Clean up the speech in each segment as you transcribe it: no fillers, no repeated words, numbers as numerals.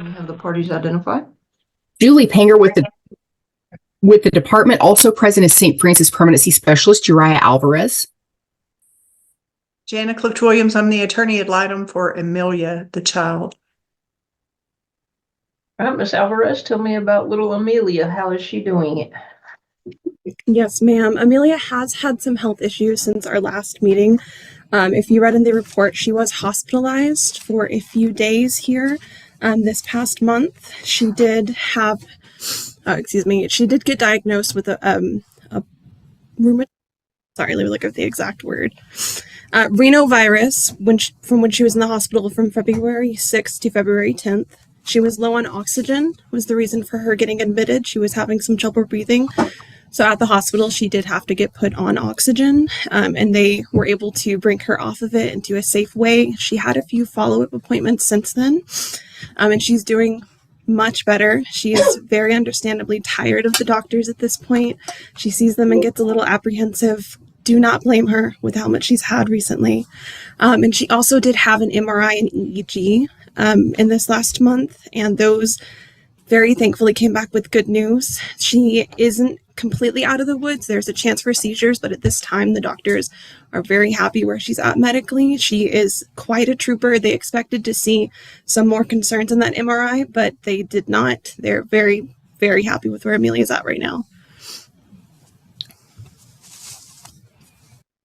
We have the parties identified. Julie Panger with the department. Also present is St. Francis permanency specialist Uriah Alvarez. Jana Clift-Williams, I'm the attorney ad litem for Amelia, the child. All right, Miss Alvarez, tell me about little Amelia. How is she doing it? Yes, ma'am. Amelia has had some health issues since our last meeting. If you read in the report, she was hospitalized for a few days here this past month. She did have, she did get diagnosed with a rheumatoid. Sorry, let me look up the exact word. Rhinovirus from when she was in the hospital from February 6th to February 10th. She was low on oxygen, was the reason for her getting admitted. She was having some trouble breathing. So at the hospital, she did have to get put on oxygen, and they were able to bring her off of it into a safe way. She had a few follow-up appointments since then, and she's doing much better. She is very understandably tired of the doctors at this point. She sees them and gets a little apprehensive. Do not blame her with how much she's had recently. And she also did have an MRI and EEG in this last month, and those very thankfully came back with good news. She isn't completely out of the woods. There's a chance for seizures, but at this time the doctors are very happy where she's at medically. She is quite a trooper. They expected to see some more concerns in that MRI, but they did not. They're very, very happy with where Amelia's at right now.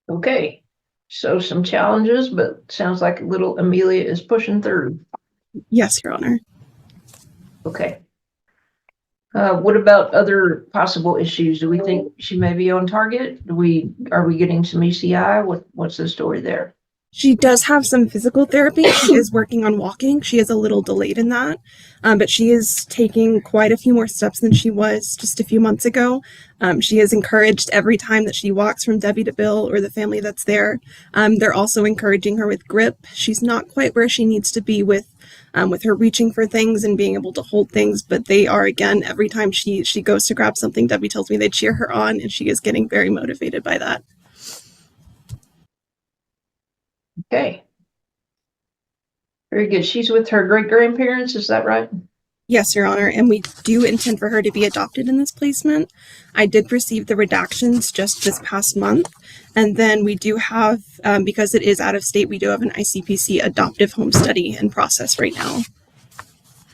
Okay, so some challenges, but sounds like little Amelia is pushing through. Yes, Your Honor. Okay. What about other possible issues? Do we think she may be on target? Are we getting some ECI? What's the story there? She does have some physical therapy. She is working on walking. She is a little delayed in that, but she is taking quite a few more steps than she was just a few months ago. She is encouraged every time that she walks from Debbie to Bill or the family that's there. They're also encouraging her with grip. She's not quite where she needs to be with her reaching for things and being able to hold things, but they are, again, every time she goes to grab something, Debbie tells me they cheer her on, and she is getting very motivated by that. Okay. Very good. She's with her great-grandparents, is that right? Yes, Your Honor, and we do intend for her to be adopted in this placement. I did receive the redactions just this past month, and then we do have, because it is out of state, we do have an ICPC adoptive home study in process right now.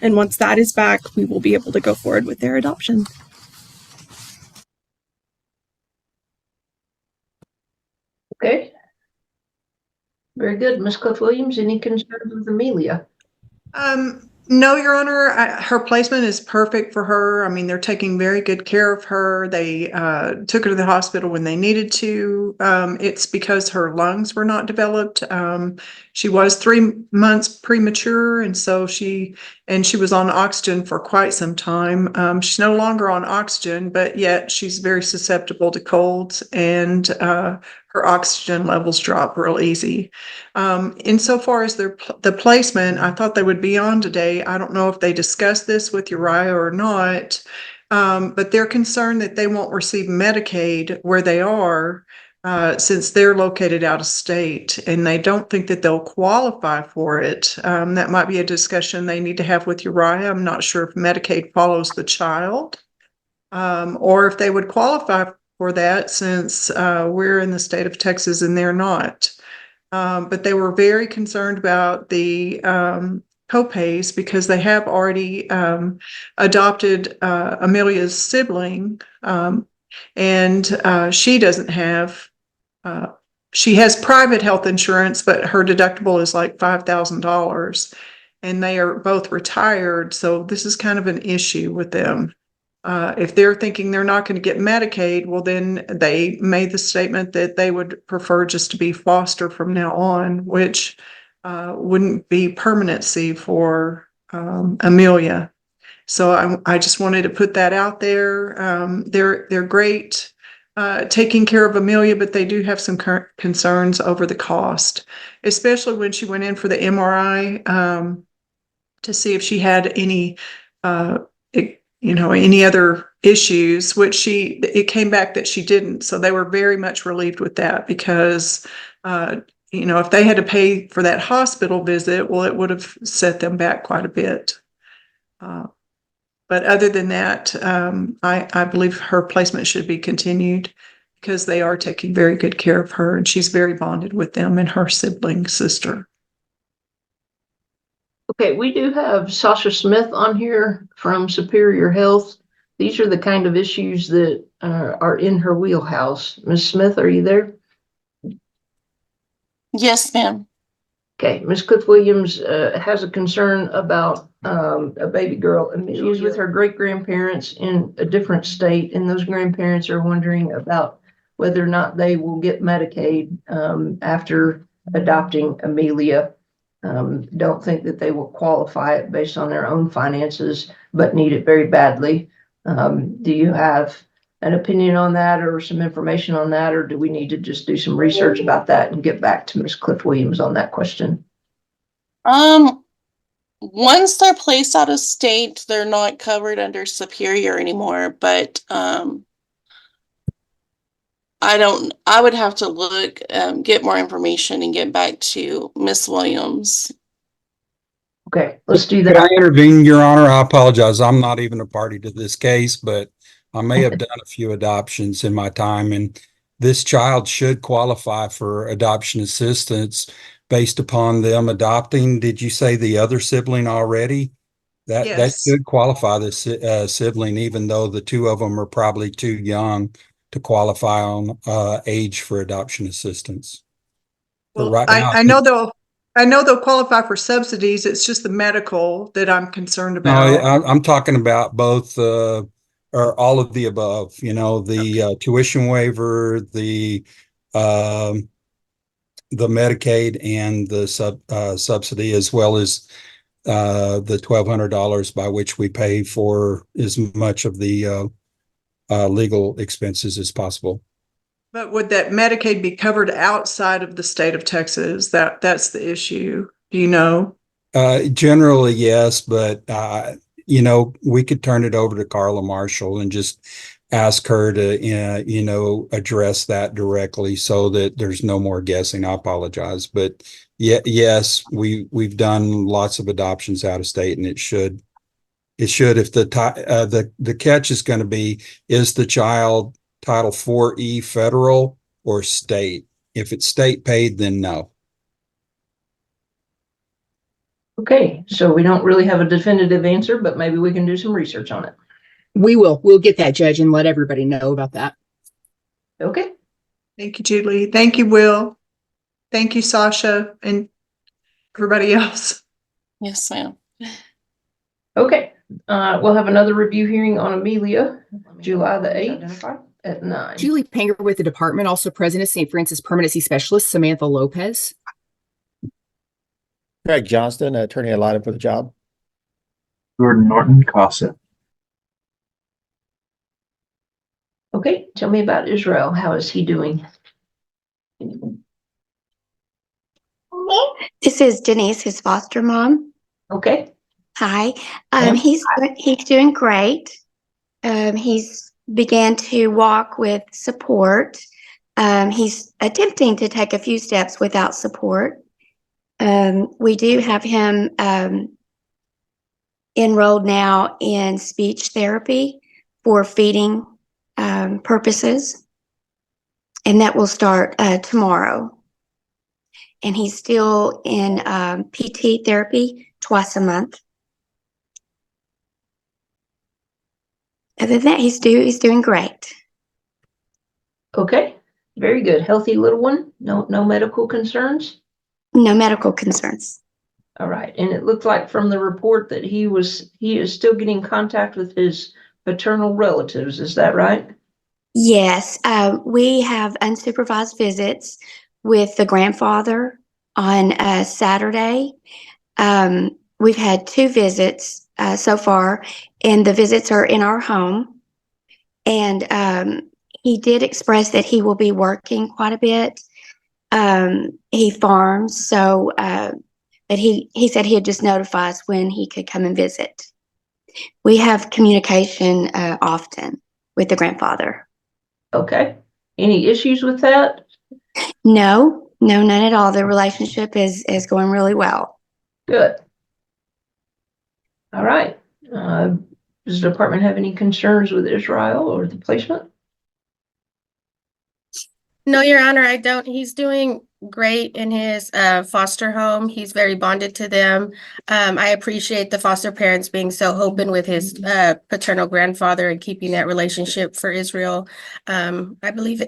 And once that is back, we will be able to go forward with their adoption. Okay. Very good. Ms. Clift-Williams, any concerns with Amelia? No, Your Honor, her placement is perfect for her. I mean, they're taking very good care of her. They took her to the hospital when they needed to. It's because her lungs were not developed. She was 3 months premature, and so she was on oxygen for quite some time. She's no longer on oxygen, but yet she's very susceptible to colds, and her oxygen levels drop real easy. Insofar as the placement, I thought they would be on today. I don't know if they discussed this with Uriah or not, but they're concerned that they won't receive Medicaid where they are since they're located out of state, and they don't think that they'll qualify for it. That might be a discussion they need to have with Uriah. I'm not sure if Medicaid follows the child, or if they would qualify for that since we're in the state of Texas and they're not. But they were very concerned about the copays because they have already adopted Amelia's sibling, and she doesn't have, she has private health insurance, but her deductible is like $5,000, and they are both retired, so this is kind of an issue with them. If they're thinking they're not going to get Medicaid, well, then they made the statement that they would prefer just to be foster from now on, which wouldn't be permanency for Amelia. So I just wanted to put that out there. They're great taking care of Amelia, but they do have some concerns over the cost, especially when she went in for the MRI to see if she had any any other issues, which it came back that she didn't. So they were very much relieved with that because, if they had to pay for that hospital visit, well, it would have set them back quite a bit. But other than that, I believe her placement should be continued because they are taking very good care of her, and she's very bonded with them and her sibling sister. Okay, we do have Sasha Smith on here from Superior Health. These are the kind of issues that are in her wheelhouse. Ms. Smith, are you there? Yes, ma'am. Okay, Ms. Cliff Williams has a concern about a baby girl, and she's with her great-grandparents in a different state, and those grandparents are wondering about whether or not they will get Medicaid after adopting Amelia. Don't think that they will qualify it based on their own finances, but need it very badly. Do you have an opinion on that or some information on that, or do we need to just do some research about that and get back to Ms. Cliff Williams on that question? Once they're placed out of state, they're not covered under Superior anymore, but I would have to look, get more information and get back to Miss Williams. Okay, let's do Could I that. intervene, Your Honor? I apologize. I'm not even a party to this case, but I may have done a few adoptions in my time, and this child should qualify for adoption assistance based upon them adopting. Did you say the other sibling already? That Yes. should qualify this sibling, even though the two of them are probably too young to qualify on age for adoption assistance. But Well, right now, I know they'll qualify for subsidies. It's just the medical that I'm concerned no, about. I'm talking about both, or all of the above, you know, the tuition waiver, the Medicaid and the subsidy, as well as the $1,200 by which we pay for as much of the legal expenses as possible. But would that Medicaid be covered outside of the state of Texas? That's the issue. Do you know? Generally, yes, but you know, we could turn it over to Carla Marshall and just ask her to, you know, address that directly so that there's no more guessing. I apologize, but yes, we've done lots of adoptions out of state, and it should, if the catch is going to be, is the child Title 4E federal or state? If it's state paid, then no. Okay, so we don't really have a definitive answer, but maybe we can do some research on it. We'll get that, Judge, and let everybody know about that. Okay, Thank you, Julie. Thank you, Will. Thank you, Sasha, and everybody else. Yes, ma'am. okay. We'll have another review hearing on Amelia, July the 8th at 9. Julie Panger with the department, also present is St. Francis Permanency Specialist Samantha Lopez. Craig Johnston, attorney ad litem for the job. Jordan Norton, Casas. Okay, tell me about Israel. How is he doing? This is Denise, his foster mom. Okay, Hi. Yeah. He's doing great. He's began to walk with support. He's attempting to take a few steps without support. We do have him enrolled now in speech therapy for feeding purposes, and that will start tomorrow. And he's still in PT therapy twice a month. Other than that, he's doing great. okay, very good. Healthy little one. No medical concerns. No medical concerns. All right, and it looked like from the report that he is still getting contact with his paternal relatives. Is that right? Yes, we have unsupervised visits with the grandfather on Saturday. We've had 2 visits so far, and the visits are in our home. And he did express that he will be working quite a bit. He farms, so but he said he'd just notify us when he could come and visit. We have communication often with the grandfather. Okay. Any issues with that? No, none at all. The relationship is going really well. Good. All right. Does the department have any concerns with Israel or the placement? No, Your Honor, I don't. He's doing great in his foster home. He's very bonded to them. I appreciate the foster parents being so open with his paternal grandfather and keeping that relationship for Israel. I believe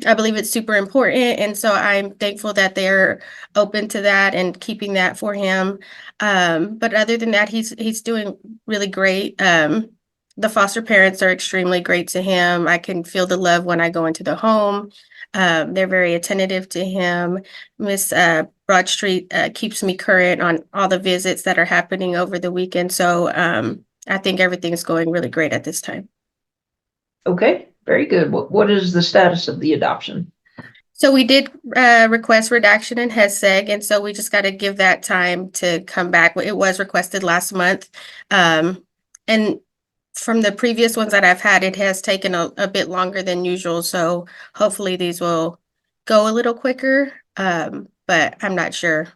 I believe it's super important, and so I'm thankful that they're open to that and keeping that for him. But other than that, he's doing really great. The foster parents are extremely great to him. I can feel the love when I go into the home. They're very attentive to him. Miss Broadstreet keeps me current on all the visits that are happening over the weekend. So I think everything's going really great at this time. Okay, very good. What is the status of the adoption? So we did request redaction in HESEG, and so we just got to give that time to come back. It was requested last month. And from the previous ones that I've had, it has taken a bit longer than usual. So hopefully these will go a little quicker. But I'm not sure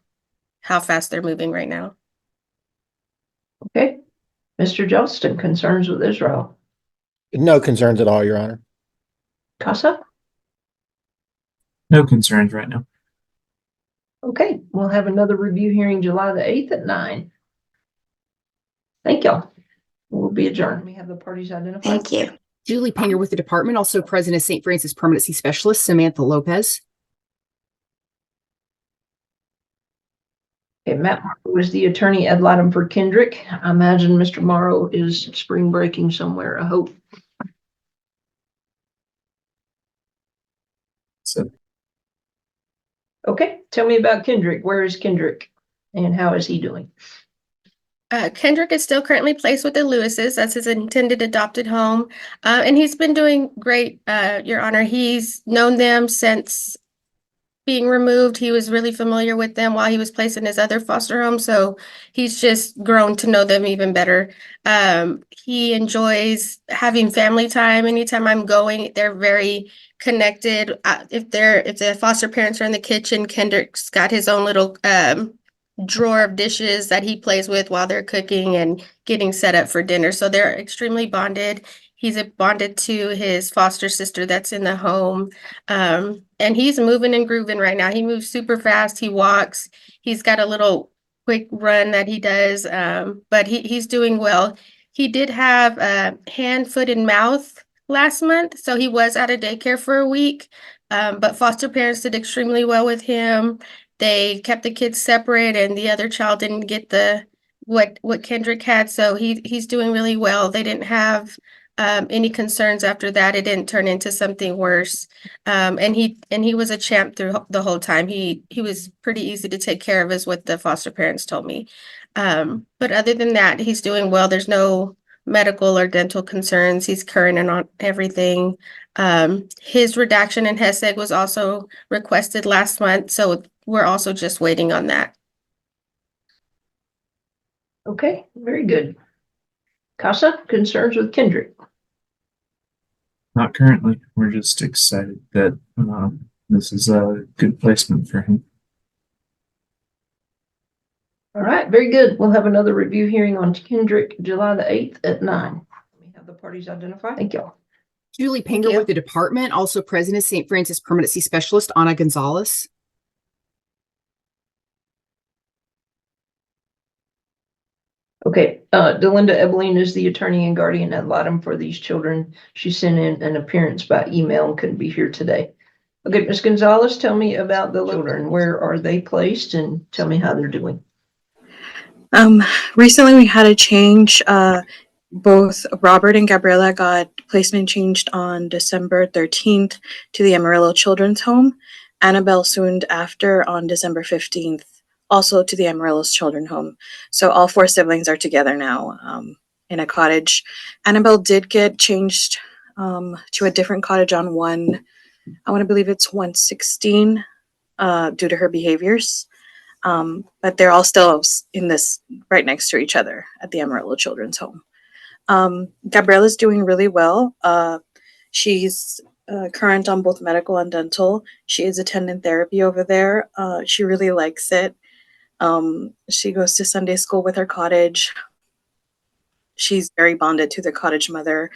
how fast they're moving right now. Okay. Mr. Johnston, concerns with Israel? No concerns at all, Your Honor. Casa? No concerns right now. Okay, we'll have another review hearing July the 8th at 9. Thank y'all. We'll be adjourned. We have the parties identified. Thank you. Julie Panger with the department, also present as St. Francis Permanency Specialist, Samantha Lopez. Okay, Matt was the attorney ad litem for Kendrick. I imagine Mr. Morrow is spring breaking somewhere, I hope. So Okay, tell me about Kendrick. Where is Kendrick and how is he doing? Kendrick is still currently placed with the Lewises. That's his intended adopted home. And he's been doing great, Your Honor. He's known them since being removed. He was really familiar with them while he was placed in his other foster home. So he's just grown to know them even better. He enjoys having family time. Anytime I'm going, they're very connected. If the foster parents are in the kitchen, Kendrick's got his own little drawer of dishes that he plays with while they're cooking and getting set up for dinner. So they're extremely bonded. He's bonded to his foster sister that's in the home. And he's moving and grooving right now. He moves super fast. He walks. He's got a little quick run that he does, but he's doing well. He did have hand, foot, and mouth last month. So he was out of daycare for a week, but foster parents did extremely well with him. They kept the kids separate, and the other child didn't get what Kendrick had. So he's doing really well. They didn't have any concerns after that. It didn't turn into something worse. And he was a champ through the whole time. He was pretty easy to take care of, is what the foster parents told me. But other than that, he's doing well. There's no medical or dental concerns. He's current on everything. His redaction in HESEG was also requested last month, so we're also just waiting on that. Okay, very good. Casa, concerns with Kendrick? not currently. We're just excited that this is a good placement for him. All right, very good. We'll have another review hearing on Kendrick July the 8th at 9. We have the parties identified. Thank y'all. Julie Panger with the department, also present as St. Francis Permanency Specialist, Ana Gonzalez. Okay, Delinda Ebeline is the attorney and guardian ad litem for these children. She sent in an appearance by email and couldn't be here today. Okay, Ms. Gonzalez, tell me about the children. Where are they placed, and tell me how they're doing. Recently we had a change. Both Robert and Gabriella got placement changed on December 13th to the Amarillo Children's Home. Annabelle soon after on December 15th, also to the Amarillo's Children's Home. So all four siblings are together now in a cottage. Annabelle did get changed to a different cottage on I want to believe it's 116 due to her behaviors. But they're all still in this right next to each other at the Amarillo Children's Home. Gabriella's doing really well. She's current on both medical and dental. She is attending therapy over there. She really likes it. She goes to Sunday school with her cottage. she's very bonded to the cottage mother.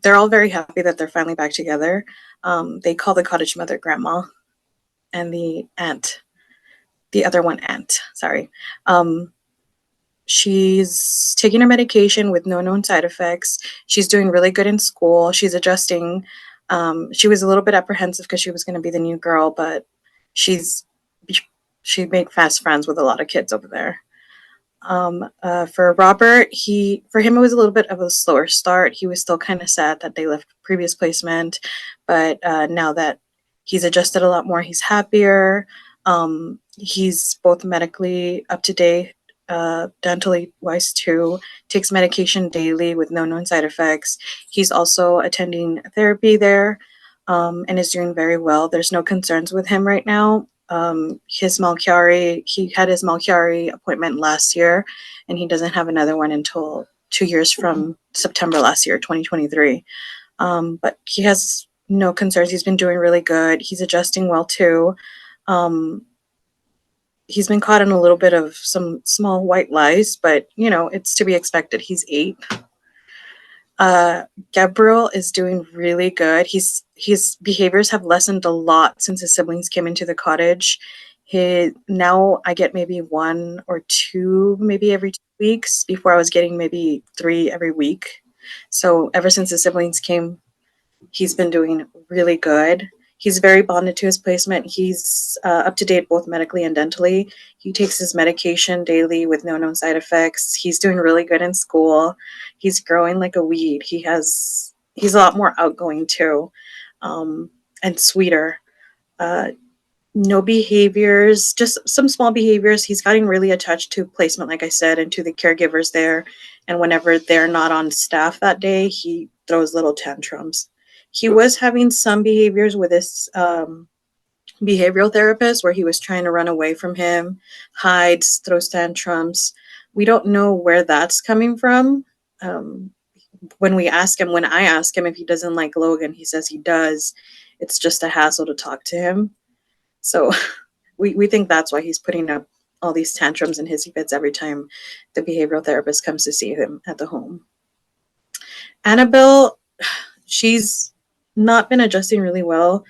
They're all very happy that they're finally back together. They call the cottage mother grandma, and the other one aunt, sorry. She's taking her medication with no known side effects. She's doing really good in school. She's adjusting. She was a little bit apprehensive because she was going to be the new girl, but she made fast friends with a lot of kids over there. For Robert, for him it was a little bit of a slower start. He was still kind of sad that they left previous placement, but now that he's adjusted a lot more, he's happier. He's both medically up to date, dentally wise too, takes medication daily with no known side effects. He's also attending therapy there, and is doing very well. There's no concerns with him right now. His Malchiari, he had his Malchiari appointment last year, and he doesn't have another one until 2 years from September last year, 2023. But he has no concerns. He's been doing really good. He's adjusting well too. He's been caught in a little bit of some small white lies, but it's to be expected. He's 8. Gabriel is doing really good. His behaviors have lessened a lot since his siblings came into the cottage. Now I get maybe 1 or 2, maybe every 2 weeks. Before I was getting maybe 3 every week. So ever since his siblings came, he's been doing really good. He's very bonded to his placement. He's up to date both medically and dentally. He takes his medication daily with no known side effects. He's doing really good in school. He's growing like a weed. He's a lot more outgoing too, and sweeter. No behaviors, just some small behaviors. He's getting really attached to placement, like I said, and to the caregivers there. And whenever they're not on staff that day, he throws little tantrums. He was having some behaviors with his behavioral therapist where he was trying to run away from him, hides, throws tantrums. We don't know where that's coming from. When I ask him if he doesn't like Logan, he says he does. It's just a hassle to talk to him. So we think that's why he's putting up all these tantrums and hissy fits every time the behavioral therapist comes to see him at the home. Annabelle, she's not been adjusting really well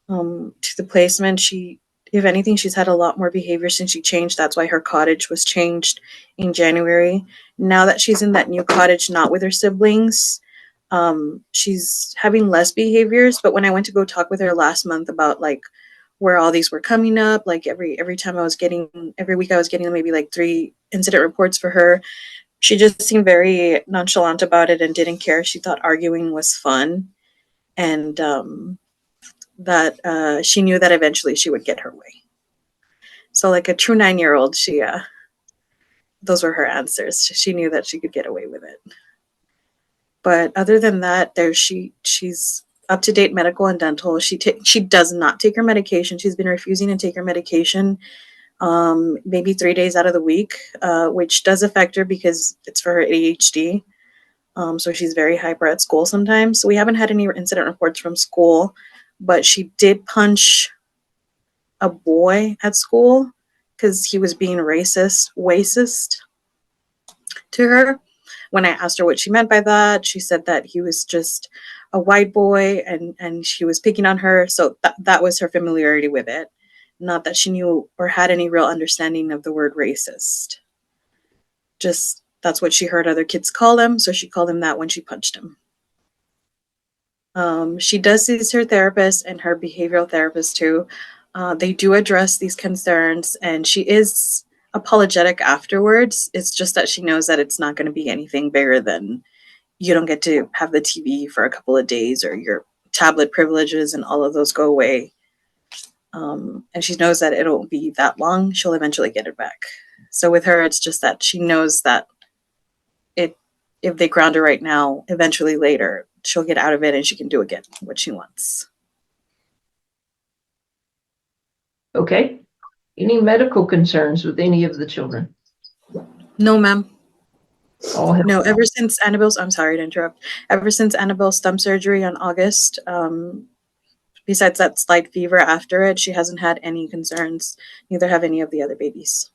to the placement. If anything, she's had a lot more behavior since she changed. That's why her cottage was changed in January. Now that she's in that new cottage, not with her siblings, she's having less behaviors. But when I went to go talk with her last month about like where all these were coming up, like every week I was getting maybe like 3 incident reports for her. She just seemed very nonchalant about it and didn't care. She thought arguing was fun, and that she knew that eventually she would get her way. So like a true 9-year-old, those were her answers. She knew that she could get away with it. But other than that, she's up to date medical and dental. She does not take her medication. She's been refusing to take her medication maybe 3 days out of the week, which does affect her because it's for her ADHD. So she's very hyper at school sometimes. So we haven't had any incident reports from school, but she did punch a boy at school because he was being racist to her. When I asked her what she meant by that, she said that he was just a white boy and she was picking on her. So that was her familiarity with it. Not that she knew or had any real understanding of the word racist. Just that's what she heard other kids call him, so she called him that when she punched him. She does see her therapist and her behavioral therapist too. They do address these concerns, and she is apologetic afterwards. It's just that she knows that it's not going to be anything bigger than you don't get to have the TV for a couple of days, or your tablet privileges and all of those go away. And she knows that it won't be that long. She'll eventually get it back. So with her, it's just that she knows that if they ground her right now, eventually later, she'll get out of it and she can do again what she wants. Okay. Any medical concerns with any of the children? No, ma'am. No, ever since Annabelle's, I'm sorry to interrupt. Ever since Annabelle's thumb surgery on August, besides that slight fever after it, she hasn't had any concerns. Neither have any of the other babies.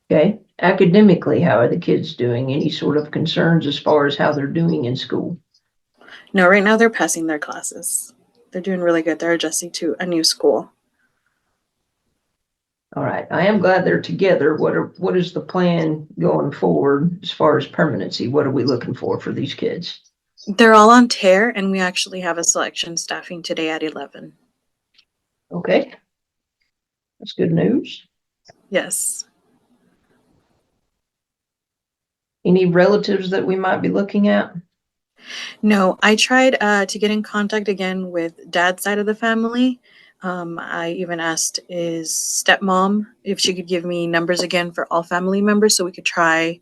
Okay. Academically, how are the kids doing? Any sort of concerns as far as how they're doing in school? No, right now they're passing their classes. They're doing really good. They're adjusting to a new school. All right. I am glad they're together. What is the plan going forward as far as permanency? What are we looking for these kids? They're all on tear, and we actually have a selection staffing today at 11. Okay. That's good news. Yes. Any relatives that we might be looking at? No, I tried to get in contact again with dad's side of the family. I even asked his stepmom if she could give me numbers again for all family members so we could try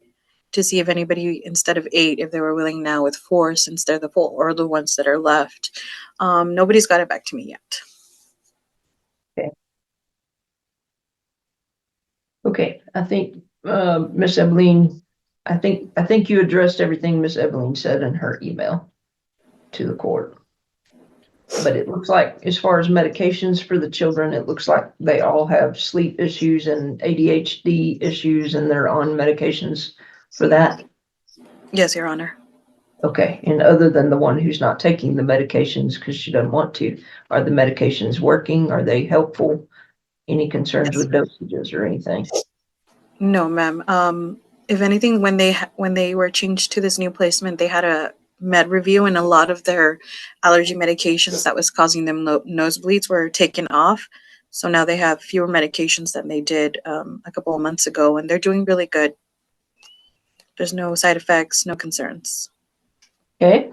to see if anybody, instead of 8, if they were willing now with 4 since they're the full or the ones that are left. Nobody's got it back to me yet. Okay. I think Miss Ebeline, I think you addressed everything Miss Ebeline said in her email to the court. But it looks like, as far as medications for the children, it looks like they all have sleep issues and ADHD issues, and they're on medications for that. Yes, Your Honor. Okay. And other than the one who's not taking the medications because she doesn't want to, are the medications working? Are they helpful? Any concerns with dosages or anything? No, ma'am. If anything, when they were changed to this new placement, they had a med review, and a lot of their allergy medications that was causing them nosebleeds were taken off. So now they have fewer medications than they did a couple of months ago, and they're doing really good. There's no side effects, no concerns. Okay.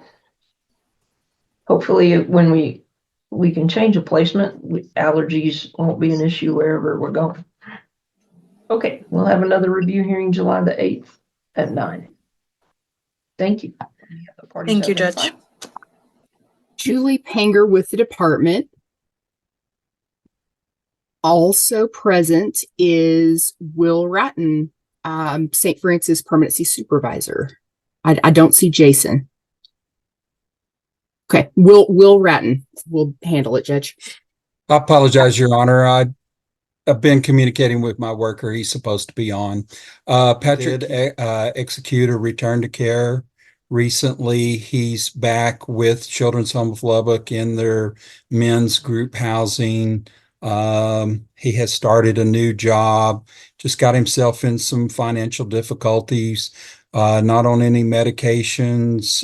Hopefully, when we can change a placement, allergies won't be an issue wherever we're going. Okay, we'll have another review hearing July the 8th at 9. Thank you. Thank you, Judge. Julie Panger with the department. Also present is Will Ratton, St. Francis Permanency Supervisor. I don't see Jason. Okay, Will Ratton will handle it, Judge. I apologize, Your Honor. I've been communicating with my worker. He's supposed to be on. Patrick did execute a return to care recently. He's back with Children's Home of Lubbock in their men's group housing. He has started a new job, just got himself in some financial difficulties, not on any medications.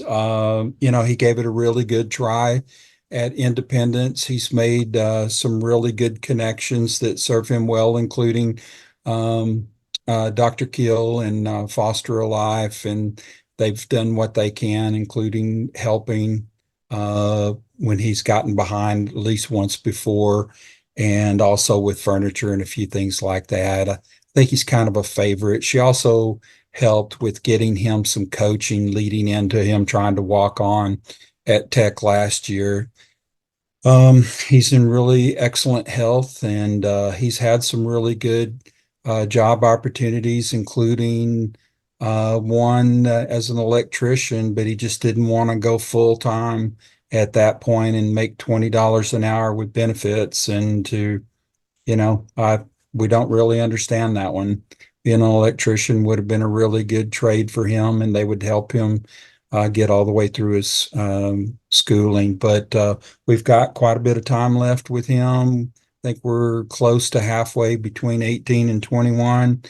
He gave it a really good try at Independence. He's made some really good connections that serve him well, including Dr. Kill and Foster a Life, and they've done what they can, including helping when he's gotten behind at least once before, and also with furniture and a few things like that. I think he's kind of a favorite. She also helped with getting him some coaching leading into him trying to walk on at Tech last year. He's in really excellent health, and he's had some really good job opportunities, including one as an electrician, but he just didn't want to go full time at that point and make $20 an hour with benefits. And we don't really understand that one. Being an electrician would have been a really good trade for him, and they would help him get all the way through his schooling. But we've got quite a bit of time left with him. I think we're close to halfway between 18 and 21.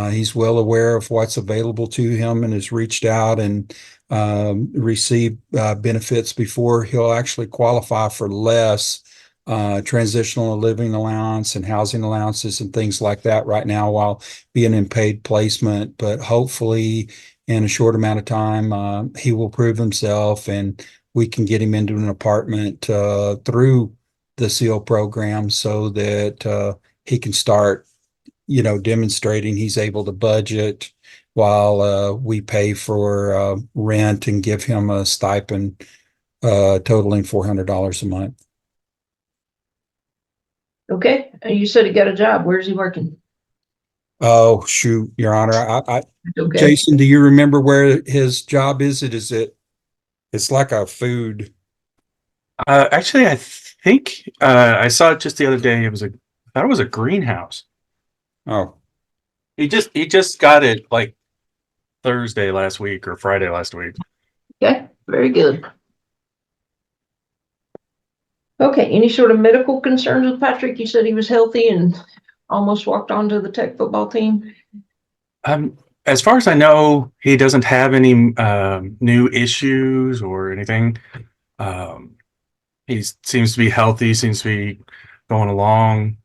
He's well aware of what's available to him and has reached out and received benefits before. He'll actually qualify for less transitional living allowance and housing allowances and things like that right now while being in paid placement. But hopefully in a short amount of time, he will prove himself, and we can get him into an apartment through the SEAL program so that he can start, demonstrating he's able to budget while we pay for rent and give him a stipend totaling $400 a month. Okay. You said he got a job. Where's he working? Oh, shoot, Your Honor. Okay. Jason, do you remember where his job is? It's like a food. Actually, I think I saw it just the other day. I thought it was a greenhouse. Oh, He just got it like Thursday last week or Friday last week. Okay, very good. Okay, any sort of medical concerns with Patrick? You said he was healthy and almost walked onto the tech football team. As far as I know, he doesn't have any new issues or anything. He seems to be healthy, seems to be going along.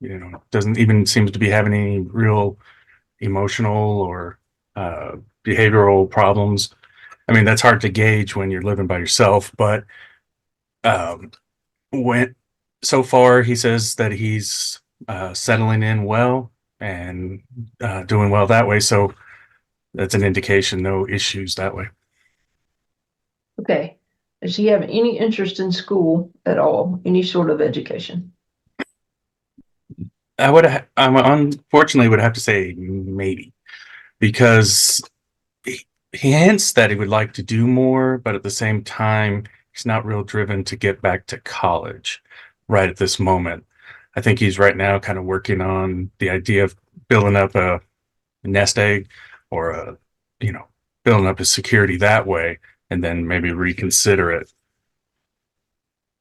You know, doesn't even seem to be having any real emotional or behavioral problems. I mean, that's hard to gauge when you're living by yourself, but when so far he says that he's settling in well and doing well that way. So that's an indication, no issues that way. Okay. Does he have any interest in school at all? Any sort of education? I unfortunately would have to say maybe, because he hints that he would like to do more, but at the same time, he's not real driven to get back to college right at this moment. I think he's right now kind of working on the idea of building up a nest egg or building up his security that way, and then maybe reconsider it.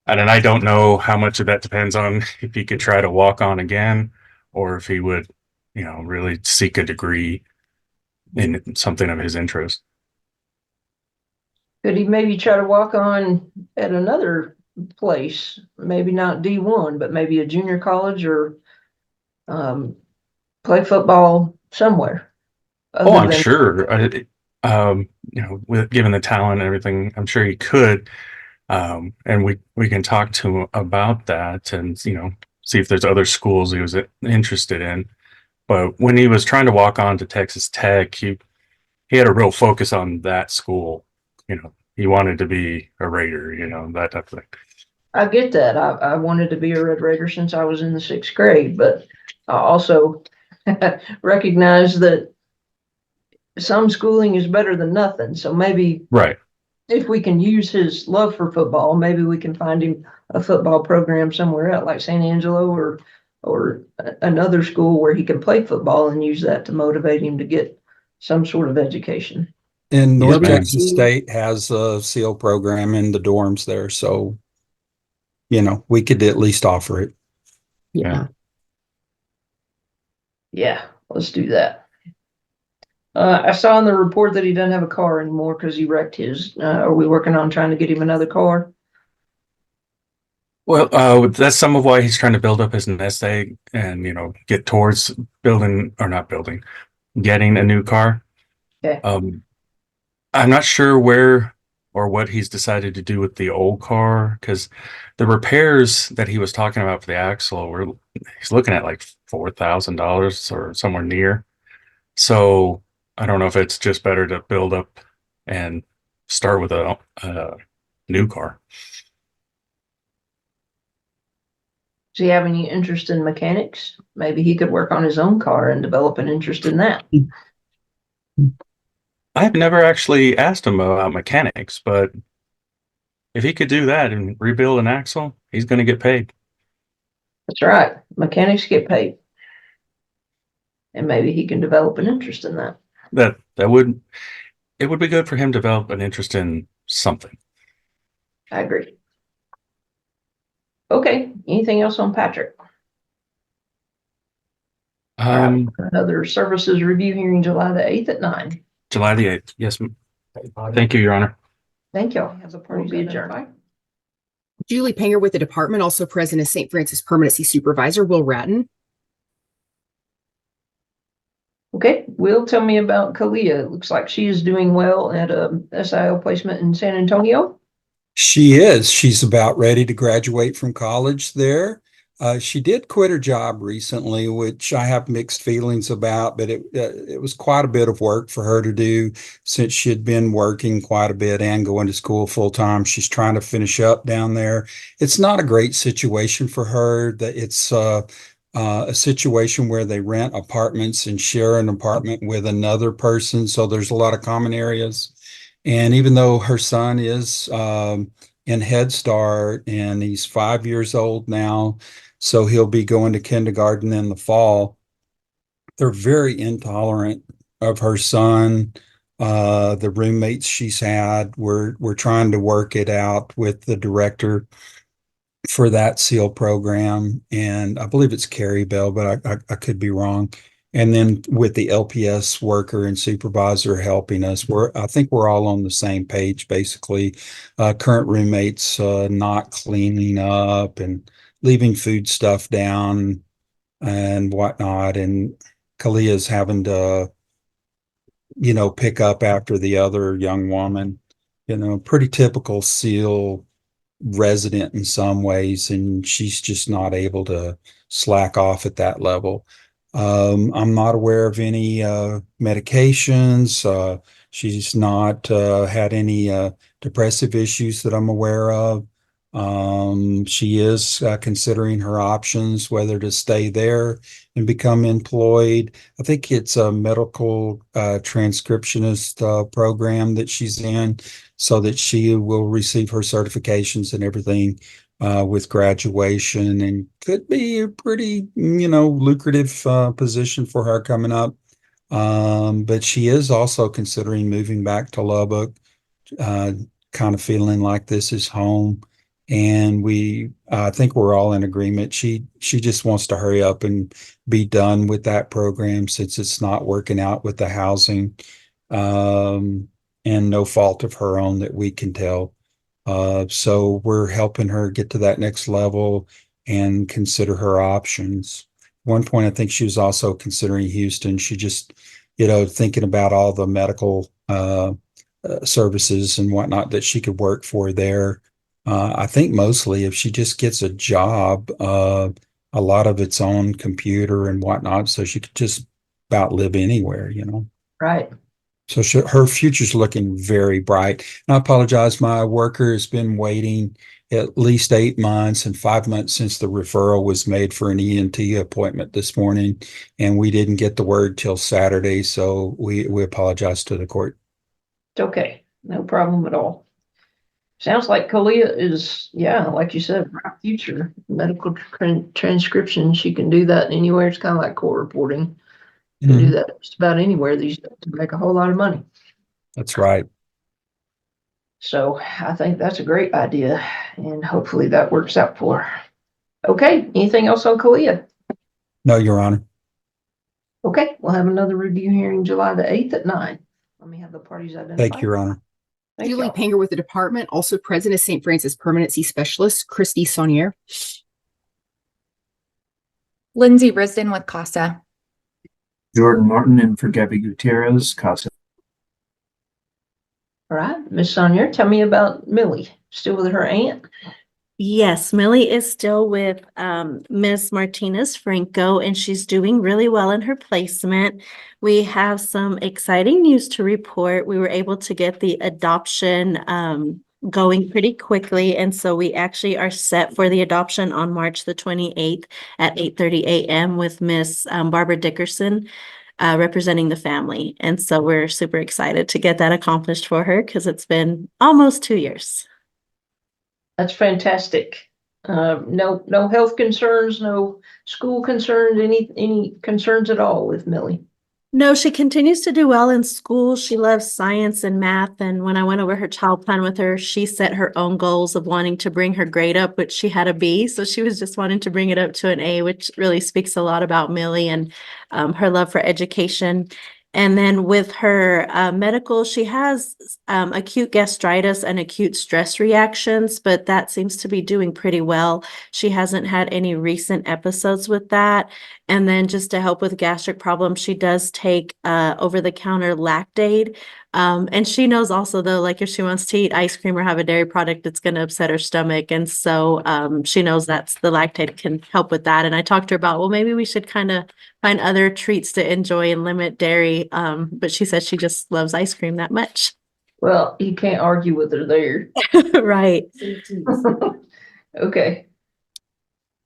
And then I don't know how much of that depends on if he could try to walk on again, or if he would, really seek a degree in something of his interest. Could he maybe try to walk on at another place? Maybe not D1, but maybe a junior college or play football somewhere. Oh, I'm sure. With given the talent and everything, I'm sure he could. And we can talk to him about that and, see if there's other schools he was interested in. But when he was trying to walk on to Texas Tech, he had a real focus on that school. He wanted to be a Raider, that type of thing. I get that. I wanted to be a Red Raider since I was in the 6th grade, but I also recognize that some schooling is better than nothing. So maybe right. If we can use his love for football, maybe we can find him a football program somewhere else, like San Angelo or another school where he can play football and use that to motivate him to get some sort of education. And North Yes, Texas State has a SEAL program in the dorms there. So, we could at least offer it. Yeah. Yeah, let's do that. I saw in the report that he doesn't have a car anymore because he wrecked his. Are we working on trying to get him another car? Well, that's some of why he's trying to build up his nest egg and, get towards getting a new car. Okay. I'm not sure where or what he's decided to do with the old car, because the repairs that he was talking about for the axle he's looking at like $4,000 or somewhere near. So I don't know if it's just better to build up and start with a new car. Does he have any interest in mechanics? Maybe he could work on his own car and develop an interest in that. I've never actually asked him about mechanics, but if he could do that and rebuild an axle, he's going to get paid. That's right. Mechanics get paid. And maybe he can develop an interest in that. It would be good for him to develop an interest in something. I agree. Okay. Anything else on Patrick? Another services review hearing July the 8th at 9. July the 8th. Yes. Thank you, Your Honor. Thank y'all. Have the party be adjourned. Julie Panger with the department, also present as St. Francis Permanency Supervisor, Will Ratton. Okay, Will, tell me about Kalia. It looks like she is doing well at a SIL placement in San Antonio. She is. She's about ready to graduate from college there. She did quit her job recently, which I have mixed feelings about, but it was quite a bit of work for her to do since she had been working quite a bit and going to school full time. She's trying to finish up down there. It's not a great situation for her. That it's a situation where they rent apartments and share an apartment with another person. So there's a lot of common areas. And even though her son is in Head Start and he's 5 years old now, so he'll be going to kindergarten in the fall, they're very intolerant of her son. The roommates she's had, we're trying to work it out with the director for that SEAL program, and I believe it's Carrie Bell, but I could be wrong. And then with the LPS worker and supervisor helping us, I think we're all on the same page, basically. Current roommates not cleaning up and leaving food stuff down and whatnot, and Kalia's having to, pick up after the other young woman. Pretty typical SEAL resident in some ways, and she's just not able to slack off at that level. I'm not aware of any medications. She's not had any depressive issues that I'm aware of. She is considering her options, whether to stay there and become employed. I think it's a medical transcriptionist program that she's in, so that she will receive her certifications and everything with graduation, and could be a pretty, lucrative position for her coming up. But she is also considering moving back to Lubbock, kind of feeling like this is home. And I think we're all in agreement. She just wants to hurry up and be done with that program, since it's not working out with the housing, and no fault of her own that we can tell. So we're helping her get to that next level and consider her options. One point, I think she was also considering Houston. She just, thinking about all the medical services and whatnot that she could work for there. I think mostly if she just gets a job, a lot of it's on computer and whatnot, so she could just about live anywhere, Right. So her future's looking very bright. And I apologize, my worker has been waiting at least 8 months and 5 months since the referral was made for an ENT appointment this morning, and we didn't get the word till Saturday, so we apologize to the court. It's okay. No problem at all. Sounds like Kalia is, like you said, bright future. Medical transcription, she can do that anywhere. It's kind of like court reporting. You can do that just about anywhere these days to make a whole lot of money. That's right. So I think that's a great idea, and hopefully that works out for her. Okay, anything else on Kalia? No, Your Honor. Okay, we'll have another review hearing July the 8th at 9. Let me have the parties identified. Thank you, Your Honor. Thank Julie y'all. Panger with the department, also present as St. Francis Permanency Specialist, Christy Saunier. Lindsay Brisden with Casa. Jordan Martin in for Gabby Gutierrez, Casa. All right, Miss Sonia, tell me about Millie. Still with her aunt? Yes, Millie is still with Miss Martinez Franco, and she's doing really well in her placement. We have some exciting news to report. We were able to get the adoption going pretty quickly, and so we actually are set for the adoption on March the 28th at 8:30 a.m. with Miss Barbara Dickerson representing the family. And so we're super excited to get that accomplished for her, because it's been almost 2 years. That's fantastic. No health concerns, no school concerns, any concerns at all with Millie? No, she continues to do well in school. She loves science and math. And when I went over her child plan with her, she set her own goals of wanting to bring her grade up, which she had a B. So she was just wanting to bring it up to an A, which really speaks a lot about Millie and her love for education. And then with her medical, she has acute gastritis and acute stress reactions, but that seems to be doing pretty well. She hasn't had any recent episodes with that. And then just to help with gastric problems, she does take over-the-counter Lactaid. And she knows also, though, like if she wants to eat ice cream or have a dairy product, it's going to upset her stomach. And so she knows that's the Lactaid can help with that. And I talked to her about, well, maybe we should kind of find other treats to enjoy and limit dairy. But she said she just loves ice cream that much. Well, you can't argue with her there. Right. Okay.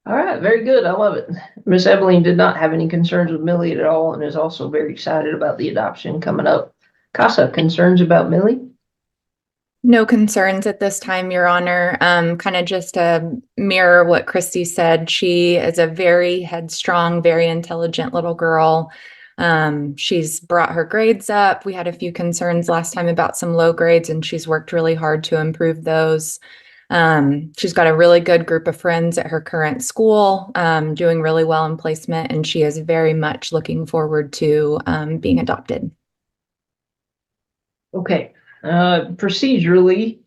All right, very good. I love it. Miss Ebonique did not have any concerns with Millie at all, and is also very excited about the adoption coming up. Casa, concerns about Millie? No concerns at this time, Your Honor. Kind of just to mirror what Christy said, she is a very headstrong, very intelligent little girl. She's brought her grades up. We had a few concerns last time about some low grades, and she's worked really hard to improve those. She's got a really good group of friends at her current school, doing really well in placement, and she is very much looking forward to being adopted. Okay, procedurally,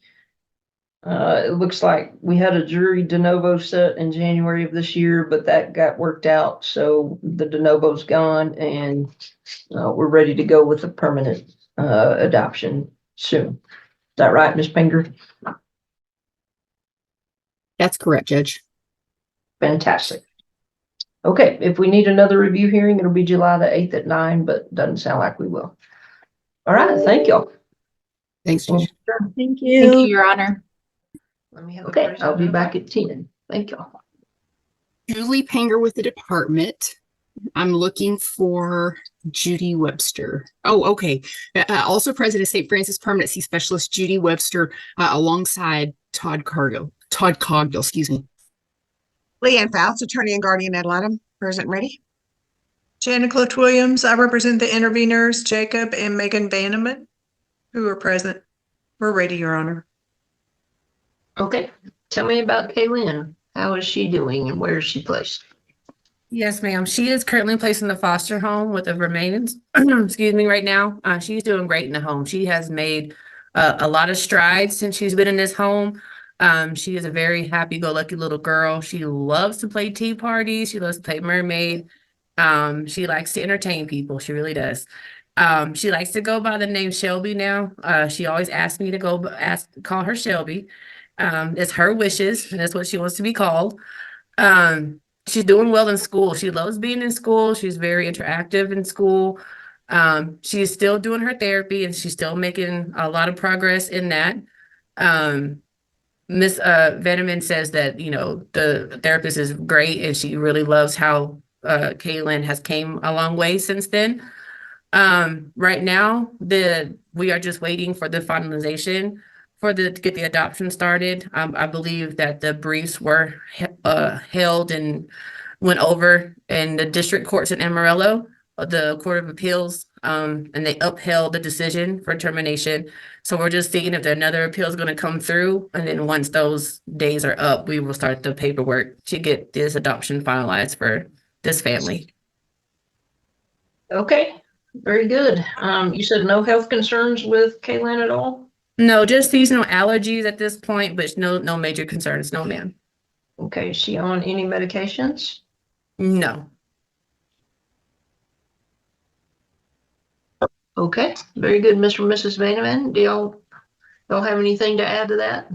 it looks like we had a jury de novo set in January of this year, but that got worked out. So the de novo's gone and we're ready to go with a permanent adoption soon. Is that right, Ms. Pinger? That's correct, Judge. Fantastic. Okay, if we need another review hearing, it'll be July the 8th at 9, but doesn't sound like we will. All right, thank y'all. Thanks, Judge. Thank you. Thank you, Your Honor. Okay, I'll be back at 10. Thank y'all. Julie Panger with the department. I'm looking for Judy Webster. Oh, okay. Also present is St. Francis Permanency Specialist Judy Webster alongside Todd Cogdill, excuse me. Leanne Fouts, attorney and guardian ad litem, present and ready. Shannon Clift Williams, I represent the interveners, Jacob and Megan Vanneman, who are present. We're ready, Your Honor. Okay, tell me about Kaylin. How is she doing and where is she placed? Yes, ma'am. She is currently placed in the foster home with the remains. Excuse me, right now. She's doing great in the home. She has made a lot of strides since she's been in this home. She is a very happy-go-lucky little girl. She loves to play tea parties. She loves to play mermaid. She likes to entertain people. She really does. She likes to go by the name Shelby now. She always asks me to call her Shelby. It's her wishes, and that's what she wants to be called. She's doing well in school. She loves being in school. She's very interactive in school. She's still doing her therapy, and she's still making a lot of progress in that. Miss Vanneman says that, you know, the therapist is great, and she really loves how Kaylin has came a long way since then. Right now, we are just waiting for the finalization to get the adoption started. I believe that the briefs were held and went over in the district courts in Amarillo, the Court of Appeals, and they upheld the decision for termination. So we're just seeing if another appeal is going to come through. And then once those days are up, we will start the paperwork to get this adoption finalized for this family. Okay, very good. You said no health concerns with Kaylin at all? No, just seasonal allergies at this point, but no major concerns. No, ma'am. Okay, is she on any medications? No. Okay, very good, Mr. and Mrs. Vanneman. Do y'all have anything to add to that?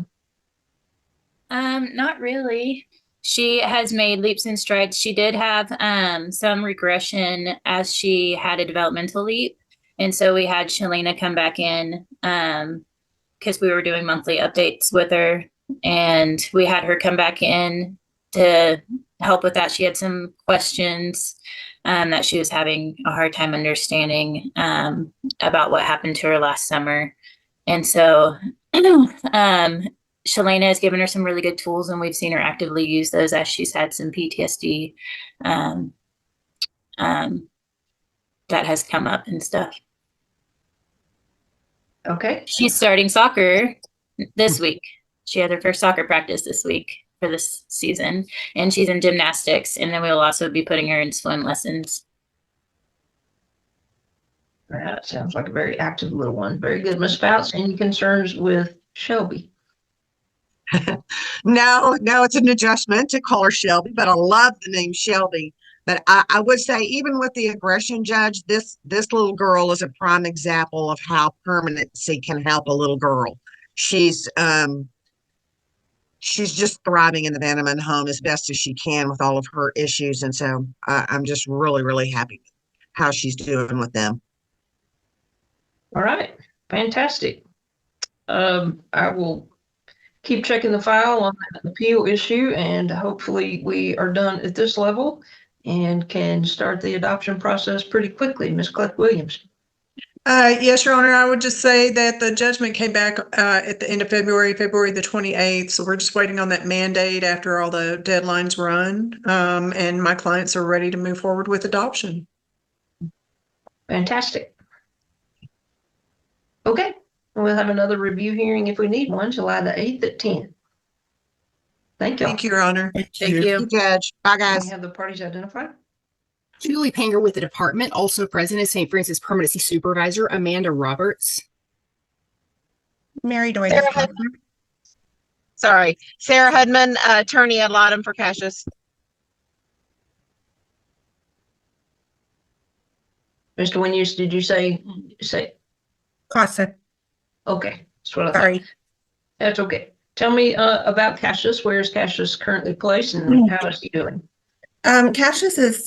Not really. She has made leaps and strides. She did have some regression as she had a developmental leap. And so we had Shalina come back in because we were doing monthly updates with her. And we had her come back in to help with that. She had some questions that she was having a hard time understanding about what happened to her last summer. And so Shalina has given her some really good tools, and we've seen her actively use those as she's had some PTSD that has come up and stuff. Okay. She's starting soccer this week. She had her first soccer practice this week for this season, and she's in gymnastics, and then we'll also be putting her in swim lessons. That sounds like a very active little one. Very good. Ms. Fouts, any concerns with Shelby? No, it's an adjustment to call her Shelby, but I love the name Shelby. But I would say, even with the aggression, Judge, this little girl is a prime example of how permanency can help a little girl. She's just thriving in the Vanneman home as best as she can with all of her issues. And so I'm just really, really happy how she's doing with them. All right. Fantastic. I will keep checking the file on that appeal issue, and hopefully we are done at this level and can start the adoption process pretty quickly. Ms. Cliff Williams. Yes, Your Honor, I would just say that the judgment came back at the end of February the 28th. So we're just waiting on that mandate after all the deadlines run. And my clients are ready to move forward with adoption. Fantastic. Okay, we'll have another review hearing if we need one, July the 8th at 10. Thank you. Thank you, Your Honor. Thank Thank you. you, Judge. Bye, We guys. have the parties identified. Julie Panger with the department, also present is St. Francis Permanency Supervisor Amanda Roberts. Mary Doyle. Sarah Hudman. Sorry, Sarah Hudman, attorney ad litem for Casas. Mr. Winius, did you say? Casa. Okay, that's what I thought. Sorry. That's okay. Tell me about Cassius. Where is Cassius currently placed and how is he doing? Cassius is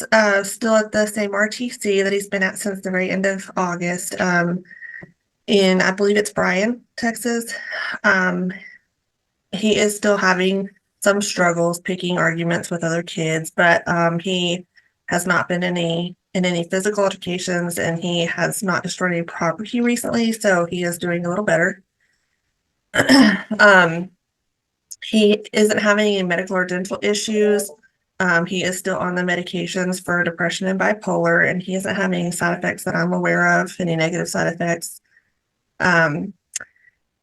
still at the same RTC that he's been at since the very end of August. In I believe it's Bryan, Texas. He is still having some struggles picking arguments with other kids, but he has not been in any physical altercations, and he has not destroyed any property recently, so he is doing a little better. He isn't having any medical or dental issues. He is still on the medications for depression and bipolar, and he isn't having any side effects that I'm aware of, any negative side effects.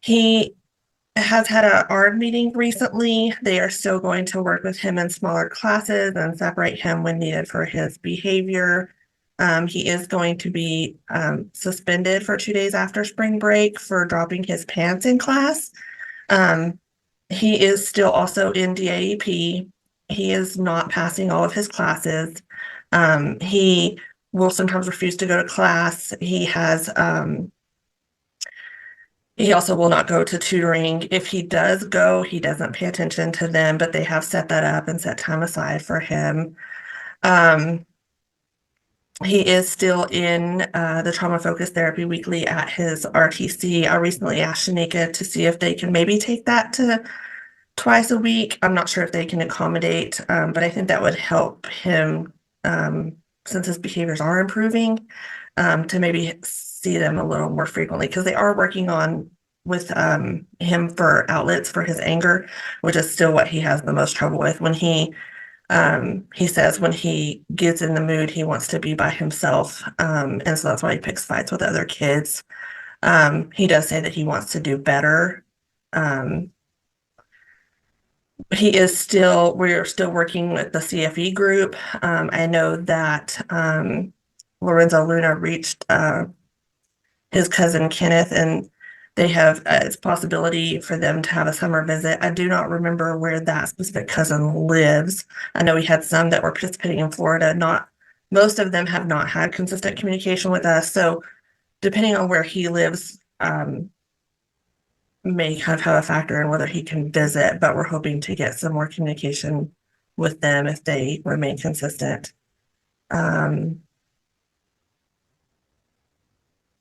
He has had a ARD meeting recently. They are still going to work with him in smaller classes and separate him when needed for his behavior. He is going to be suspended for 2 days after spring break for dropping his pants in class. He is still also in DAEP. He is not passing all of his classes. He will sometimes refuse to go to class. He also will not go to tutoring. If he does go, he doesn't pay attention to them, but they have set that up and set time aside for him. He is still in the trauma focused therapy weekly at his RTC. I recently asked Shanika to see if they can maybe take that to twice a week. I'm not sure if they can accommodate, but I think that would help him, since his behaviors are improving, to maybe see them a little more frequently, because they are working on with him for outlets for his anger, which is still what he has the most trouble with. When he says when he gets in the mood, he wants to be by himself, and so that's why he picks fights with other kids. He does say that he wants to do better. We're still working with the CFE group. I know that Lorenzo Luna reached his cousin Kenneth, and they have it's a possibility for them to have a summer visit. I do not remember where that specific cousin lives. I know we had some that were participating in Florida. Most of them have not had consistent communication with us. So depending on where he lives, may kind of have a factor in whether he can visit, but we're hoping to get some more communication with them if they remain consistent.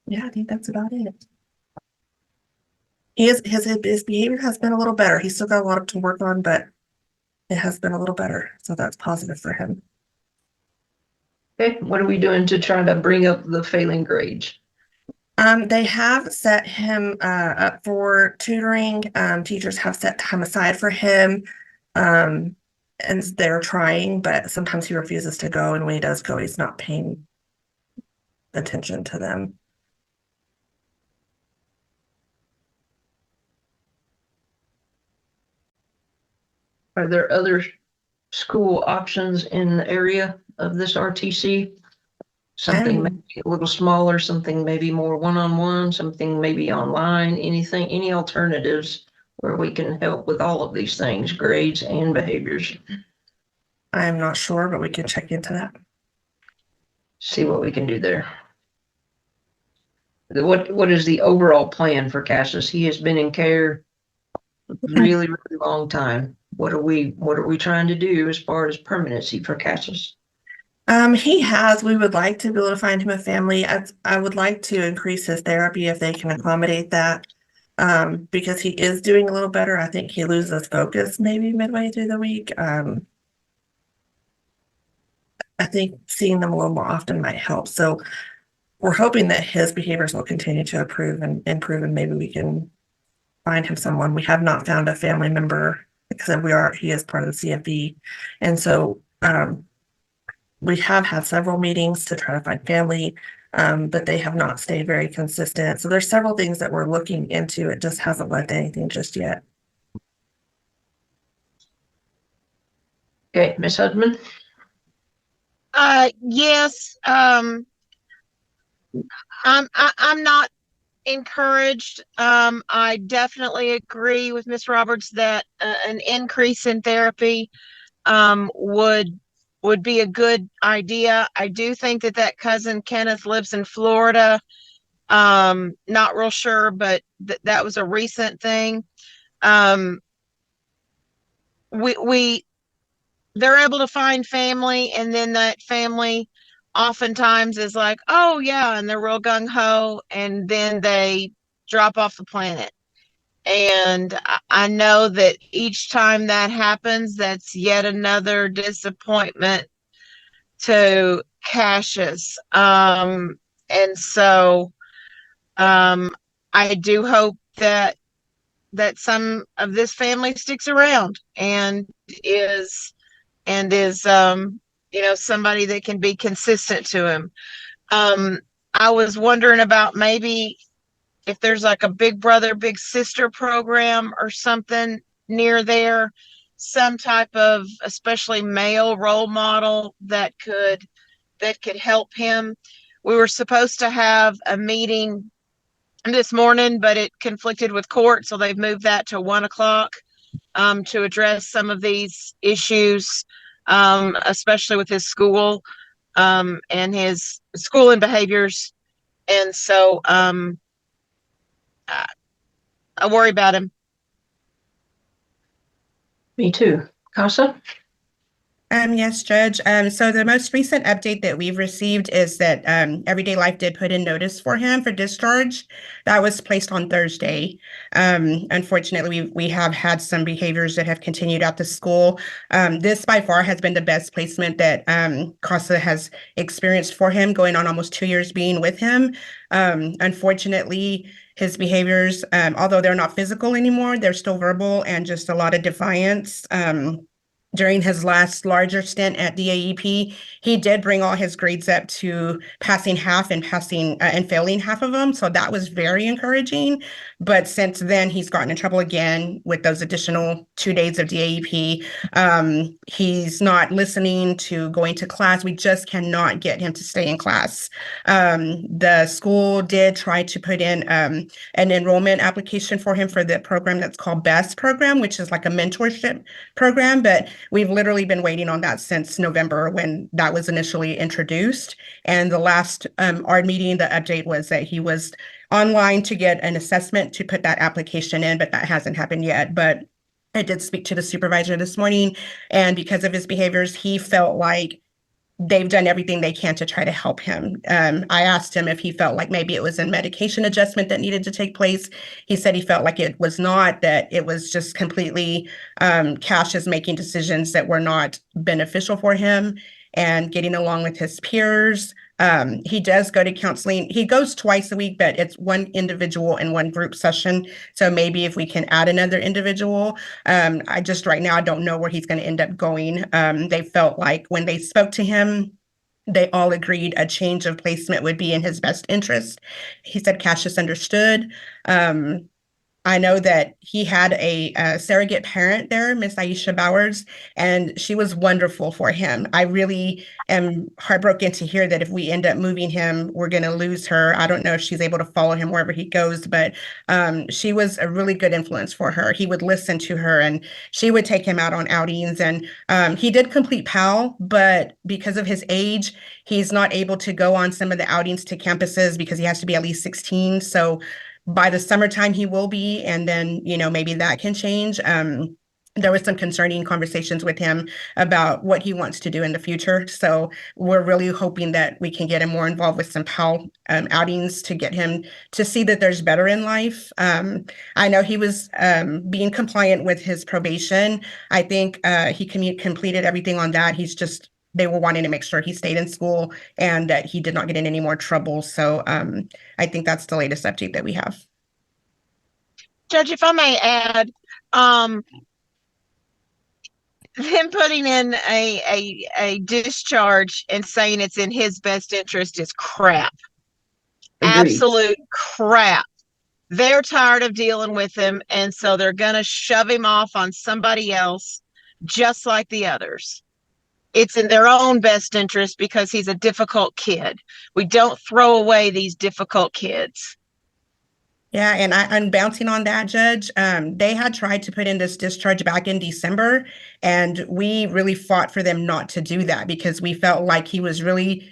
Yeah, I think that's about it. His behavior has been a little better. He's still got a lot to work on, but it has been a little better. So that's positive for him. Okay, what are we doing to try to bring up the failing grades? They have set him up for tutoring. Teachers have set time aside for him. And they're trying, but sometimes he refuses to go. And when he does go, he's not paying attention to them. Are there other school options in the area of this RTC? Something maybe a little smaller, something maybe more one-on-one, something maybe online, anything, any alternatives where we can help with all of these things, grades and behaviors? I'm not sure, but we can check into that. See what we can do there. What is the overall plan for Casas? He has been in care really, really long time. What are we trying to do as far as permanency for Casas? We would like to be able to find him a family. I would like to increase his therapy if they can accommodate that, because he is doing a little better. I think he loses focus maybe midway through the week. I think seeing them a little more often might help. So we're hoping that his behaviors will continue to improve, and maybe we can find him someone. We have not found a family member, except he is part of the CFE. And so, we have had several meetings to try to find family. but they have not stayed very consistent. So there's several things that we're looking into. It just hasn't led to anything just yet. Okay, Ms. Hudman? Yes, I'm not encouraged. I definitely agree with Ms. Roberts that an increase in therapy would be a good idea. I do think that cousin Kenneth lives in Florida. Not real sure, but that was a recent thing. They're able to find family, and then that family oftentimes is like, oh yeah, and they're real gung-ho, and then they drop off the planet. And I know that each time that happens, that's yet another disappointment to Casas. And so I do hope that some of this family sticks around and is somebody that can be consistent to him. I was wondering about maybe if there's like a big brother, big sister program or something near there, some type of especially male role model that could help him. We were supposed to have a meeting this morning, but it conflicted with court, so they've moved that to 1:00 to address some of these issues, especially with his school and his school and behaviors. And so I worry about him. Me too. Casa? Yes, Judge. So the most recent update that we've received is that Everyday Life did put in notice for him for discharge. That was placed on Thursday. Unfortunately, we have had some behaviors that have continued at the school. This by far has been the best placement that Casa has experienced for him, going on almost 2 years being with him. Unfortunately, his behaviors, although they're not physical anymore, they're still verbal and just a lot of defiance. During his last larger stint at DAEP, he did bring all his grades up to passing half and failing half of them. So that was very encouraging. But since then, he's gotten in trouble again with those additional 2 days of DAEP. He's not listening to going to class. We just cannot get him to stay in class. The school did try to put in an enrollment application for him for the program that's called BEST program, which is like a mentorship program, but we've literally been waiting on that since November when that was initially introduced. And the last ARD meeting, the update was that he was online to get an assessment to put that application in, but that hasn't happened yet. But I did speak to the supervisor this morning, and because of his behaviors, he felt like they've done everything they can to try to help him. I asked him if he felt like maybe it was a medication adjustment that needed to take place. He said he felt like it was not, that it was just completely Casas making decisions that were not beneficial for him and getting along with his peers. He does go to counseling. He goes twice a week, but it's one individual and one group session. So maybe if we can add another individual, I just right now, I don't know where he's going to end up going. They felt like when they spoke to him, they all agreed a change of placement would be in his best interest. He said Casas understood. I know that he had a surrogate parent there, Miss Aisha Bowers, and she was wonderful for him. I really am heartbroken to hear that if we end up moving him, we're going to lose her. I don't know if she's able to follow him wherever he goes, but she was a really good influence for her. He would listen to her and she would take him out on outings. And he did complete PAL, but because of his age, he's not able to go on some of the outings to campuses because he has to be at least 16. So by the summertime he will be, and then, maybe that can change. There was some concerning conversations with him about what he wants to do in the future. So we're really hoping that we can get him more involved with some PAL outings to get him to see that there's better in life. I know he was being compliant with his probation. I think he completed everything on that. They were wanting to make sure he stayed in school and that he did not get in any more trouble. So I think that's the latest update that we have. Judge, if I may add, him putting in a discharge and saying it's in his best interest is crap. absolute crap. They're tired of dealing with him, and so they're going to shove him off on somebody else, just like the others. It's in their own best interest because he's a difficult kid. We don't throw away these difficult kids. Yeah, and I'm bouncing on that, Judge. They had tried to put in this discharge back in December, and we really fought for them not to do that because we felt like he was really,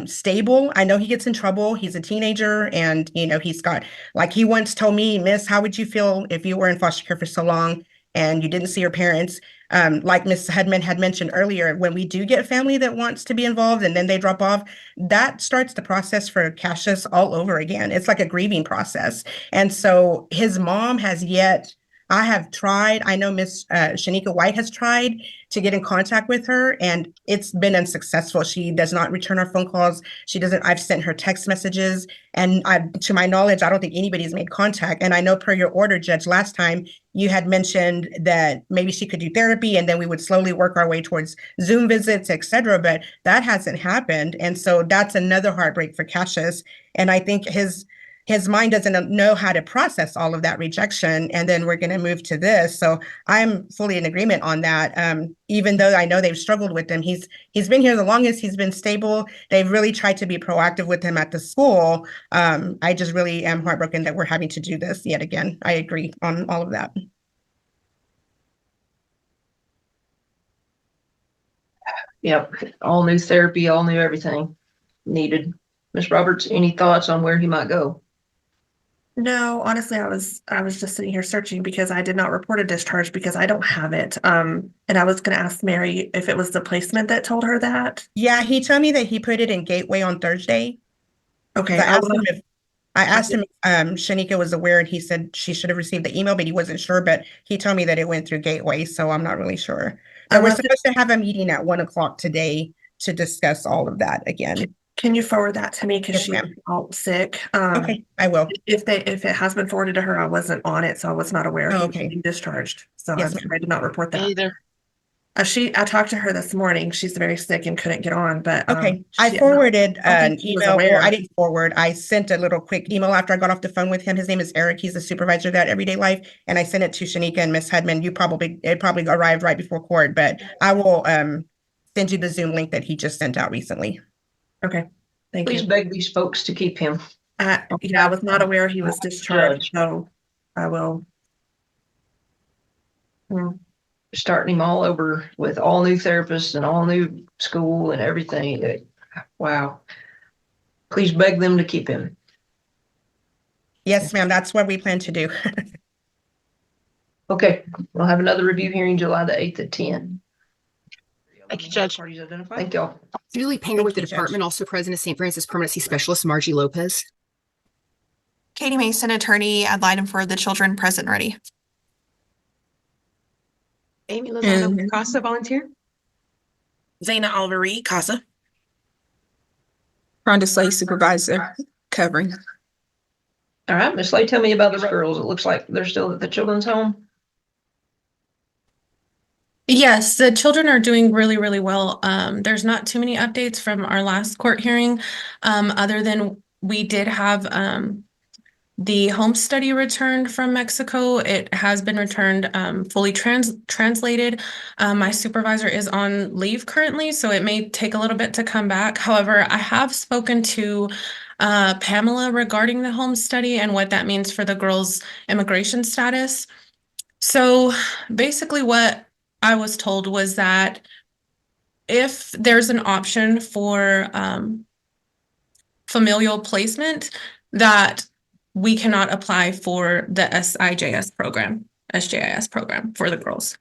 stable. I know he gets in trouble. He's a teenager, and he's got, like, he once told me, Miss, how would you feel if you were in foster care for so long and you didn't see your parents? Like Ms. Hedman had mentioned earlier, when we do get family that wants to be involved and then they drop off, that starts the process for Casas all over again. It's like a grieving process. And so his mom has yet, I have tried, I know Miss Shanika White has tried to get in contact with her, and it's been unsuccessful. She does not return our phone calls. She doesn't, I've sent her text messages, and to my knowledge, I don't think anybody's made contact. And I know per your order, Judge, last time you had mentioned that maybe she could do therapy and then we would slowly work our way towards Zoom visits, etc. But that hasn't happened. And so that's another heartbreak for Cassius. And I think his mind doesn't know how to process all of that rejection. And then we're going to move to this. So I'm fully in agreement on that. Even though I know they've struggled with him, he's been here the longest, he's been stable. They've really tried to be proactive with him at the school. I just really am heartbroken that we're having to do this yet again. I agree on all of that. Yep, all new therapy, all new everything needed. Ms. Roberts, any thoughts on where he might go? No, honestly, I was just sitting here searching because I did not report a discharge because I don't have it. And I was going to ask Mary if it was the placement that told her that. Yeah, he told me that he put it in Gateway on Thursday. Okay. I asked him if Shanika was aware, and he said she should have received the email, but he wasn't sure. But he told me that it went through Gateway, so I'm not really sure. But we're supposed to have a meeting at 1 o'clock today to discuss all of that again. Can you forward that to me? Because Yes, she's ma'am. all sick. Okay, I will. If it has been forwarded to her, I wasn't on it, so I was not aware he was Okay. being discharged. So Yes, I'm sorry I did not report that. Either. I talked to her this morning. She's very sick and couldn't get on, but Okay, I she- forwarded I don't an think she was email. aware. Well, I didn't forward. I sent a little quick email after I got off the phone with him. His name is Eric. He's the supervisor of that Everyday Life, and I sent it to Shanika and Miss Hedman. It probably arrived right before court, but I will send you the Zoom link that he just sent out recently. Okay, thank Please you. beg these folks to keep him. Yeah, I was not aware he was discharged, so I will. Starting him all over with all new therapists and all new school and everything. Wow. Please beg them to keep him. Yes, ma'am. That's what we plan to do. Okay, we'll have another review hearing July the 8th at 10. Thank you, Judge. Parties identified. Thank y'all. Julie Panger with the department, also present as St. Francis Permanency Specialist Margie Lopez. Katie Mason, attorney ad litem for the children, present and ready. Amy Lozano, Casa volunteer. Zaina Alvari, Casa. Rhonda Slay, supervisor, covering. All right, Ms. Slay, tell me about the girls. It looks like they're still at the children's home. Yes, the children are doing really, really well. There's not too many updates from our last court hearing, other than we did have the home study returned from Mexico. It has been returned fully translated. My supervisor is on leave currently, so it may take a little bit to come back. However, I have spoken to Pamela regarding the home study and what that means for the girls' immigration status. So basically what I was told was that if there's an option for familial placement, that we cannot apply for the SJIS program for the girls.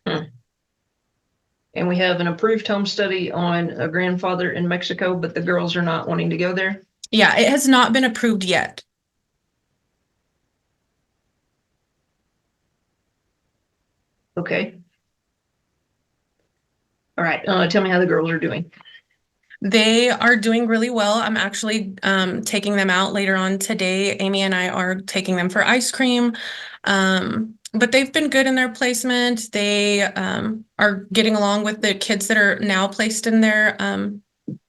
And we have an approved home study on a grandfather in Mexico, but the girls are not wanting to go there. Yeah, it has not been approved yet. Okay. All right, tell me how the girls are doing. They are doing really well. I'm actually taking them out later on today. Amy and I are taking them for ice cream. But they've been good in their placement. They are getting along with the kids that are now placed in their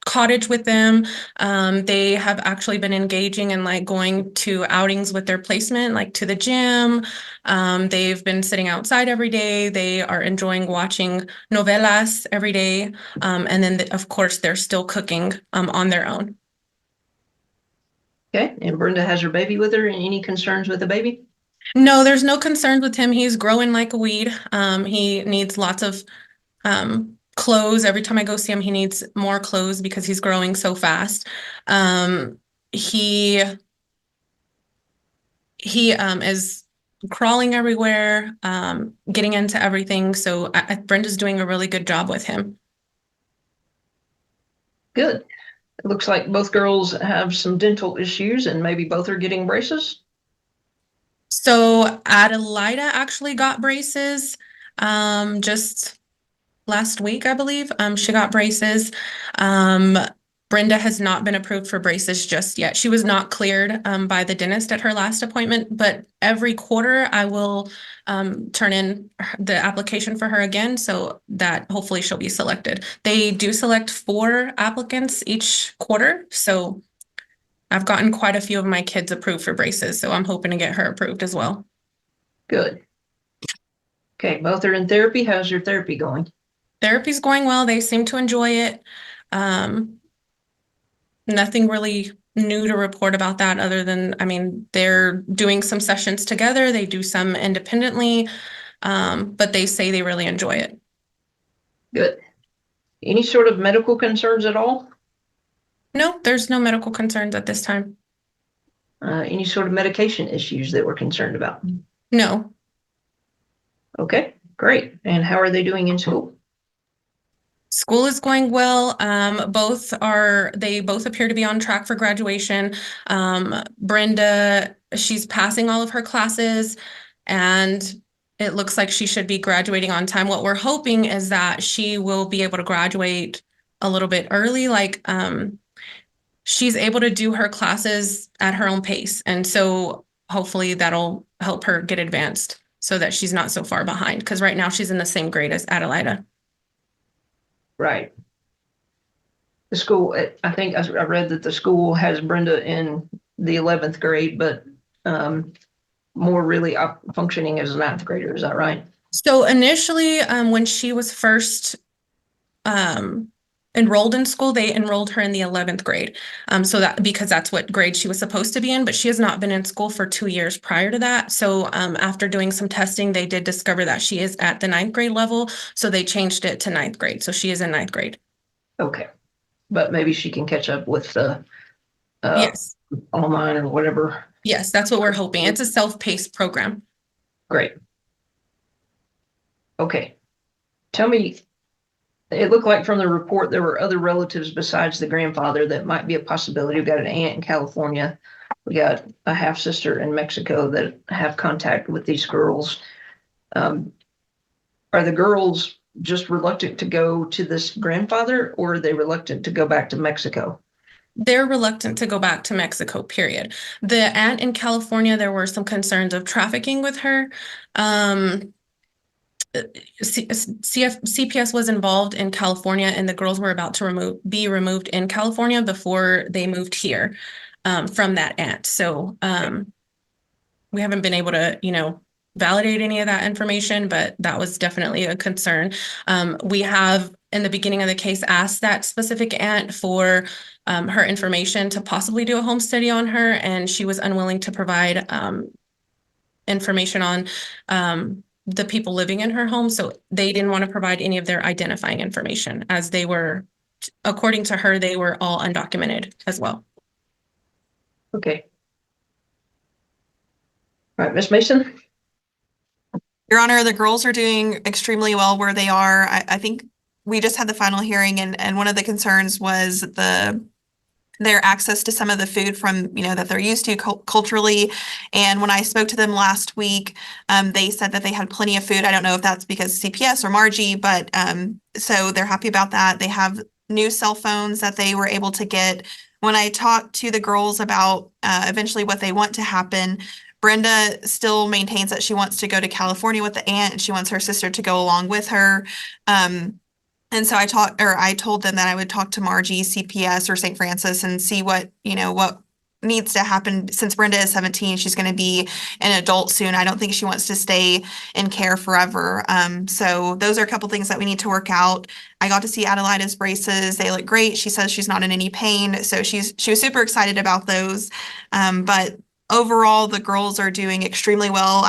cottage with them. They have actually been engaging in like going to outings with their placement, like to the gym. They've been sitting outside every day. They are enjoying watching novelas every day. And then of course they're still cooking on their own. Okay, and Brenda has her baby with her. Any concerns with the baby? No, there's no concerns with him. He's growing like a weed. He needs lots of clothes. Every time I go see him, he needs more clothes because he's growing so fast. He is crawling everywhere, getting into everything. So Brenda's doing a really good job with him. Good. It looks like both girls have some dental issues and maybe both are getting braces. So Adelaida actually got braces just last week, I believe. She got braces. Brenda has not been approved for braces just yet. She was not cleared by the dentist at her last appointment, but every quarter I will turn in the application for her again so that hopefully she'll be selected. They do select 4 applicants each quarter, so I've gotten quite a few of my kids approved for braces, so I'm hoping to get her approved as well. Good. Okay, both are in therapy. How's your therapy going? Therapy's going well. They seem to enjoy it. Nothing really new to report about that other than, I mean, they're doing some sessions together. They do some independently, but they say they really enjoy it. Good. Any sort of medical concerns at all? No, there's no medical concerns at this time. Any sort of medication issues that we're concerned about? No. Okay, great. And how are they doing in school? School is going well. They both appear to be on track for graduation. Brenda, she's passing all of her classes and it looks like she should be graduating on time. What we're hoping is that she will be able to graduate a little bit early, like she's able to do her classes at her own pace. And so hopefully that'll help her get advanced so that she's not so far behind. Because right now she's in the same grade as Adelaida. Right. The school, I think I read that the school has Brenda in the 11th grade, but more really functioning as a 9th grader. Is that right? So initially, when she was first enrolled in school, they enrolled her in the 11th grade. So that because that's what grade she was supposed to be in, but she has not been in school for 2 years prior to that. So after doing some testing, they did discover that she is at the 9th grade level. So they changed it to 9th grade. So she is in 9th grade. Okay. But maybe she can catch up with the yes, online or whatever. Yes, that's what we're hoping. It's a self-paced program. Great. Okay. Tell me, it looked like from the report there were other relatives besides the grandfather that might be a possibility. We've got an aunt in California. We got a half sister in Mexico that have contact with these girls. Are the girls just reluctant to go to this grandfather, or are they reluctant to go back to Mexico? They're reluctant to go back to Mexico, period. The aunt in California, there were some concerns of trafficking with her. CPS was involved in California and the girls were about to be removed in California before they moved here from that aunt. So we haven't been able to, validate any of that information, but that was definitely a concern. We have, in the beginning of the case, asked that specific aunt for her information to possibly do a home study on her, and she was unwilling to provide information on the people living in her home. So they didn't want to provide any of their identifying information, as they were, according to her, they were all undocumented as well. Okay. All right, Ms. Mason. Your Honor, the girls are doing extremely well where they are. I think we just had the final hearing and one of the concerns was their access to some of the food from, that they're used to culturally. And when I spoke to them last week, they said that they had plenty of food. I don't know if that's because CPS or Margie, but so they're happy about that. They have new cell phones that they were able to get. When I talked to the girls about eventually what they want to happen, Brenda still maintains that she wants to go to California with the aunt and she wants her sister to go along with her. And so I told them that I would talk to Margie, CPS, or St. Francis and see what needs to happen. Since Brenda is 17, she's going to be an adult soon. I don't think she wants to stay in care forever. So those are a couple things that we need to work out. I got to see Adelaida's braces. They look great. She says she's not in any pain. So she was super excited about those. But overall, the girls are doing extremely well.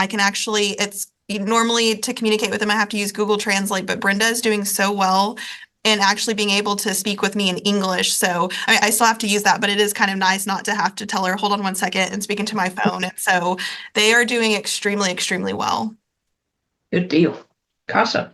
Normally to communicate with them, I have to use Google Translate, but Brenda is doing so well and actually being able to speak with me in English. So I still have to use that, but it is kind of nice not to have to tell her, hold on one second, and speak into my phone. And so they are doing extremely, extremely well. Good deal. Casa.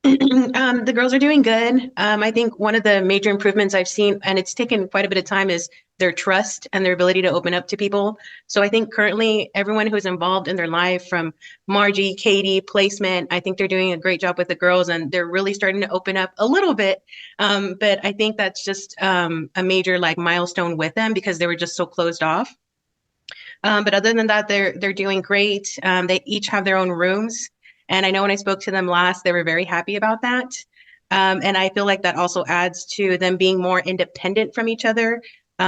The girls are doing good. I think one of the major improvements I've seen, and it's taken quite a bit of time, is their trust and their ability to open up to people. So I think currently everyone who's involved in their life, from Margie, Katie, placement, I think they're doing a great job with the girls, and they're really starting to open up a little bit. But I think that's just a major milestone with them, because they were just so closed off. But other than that, they're doing great. They each have their own rooms. And I know when I spoke to them last, they were very happy about that. And I feel like that also adds to them being more independent from each other,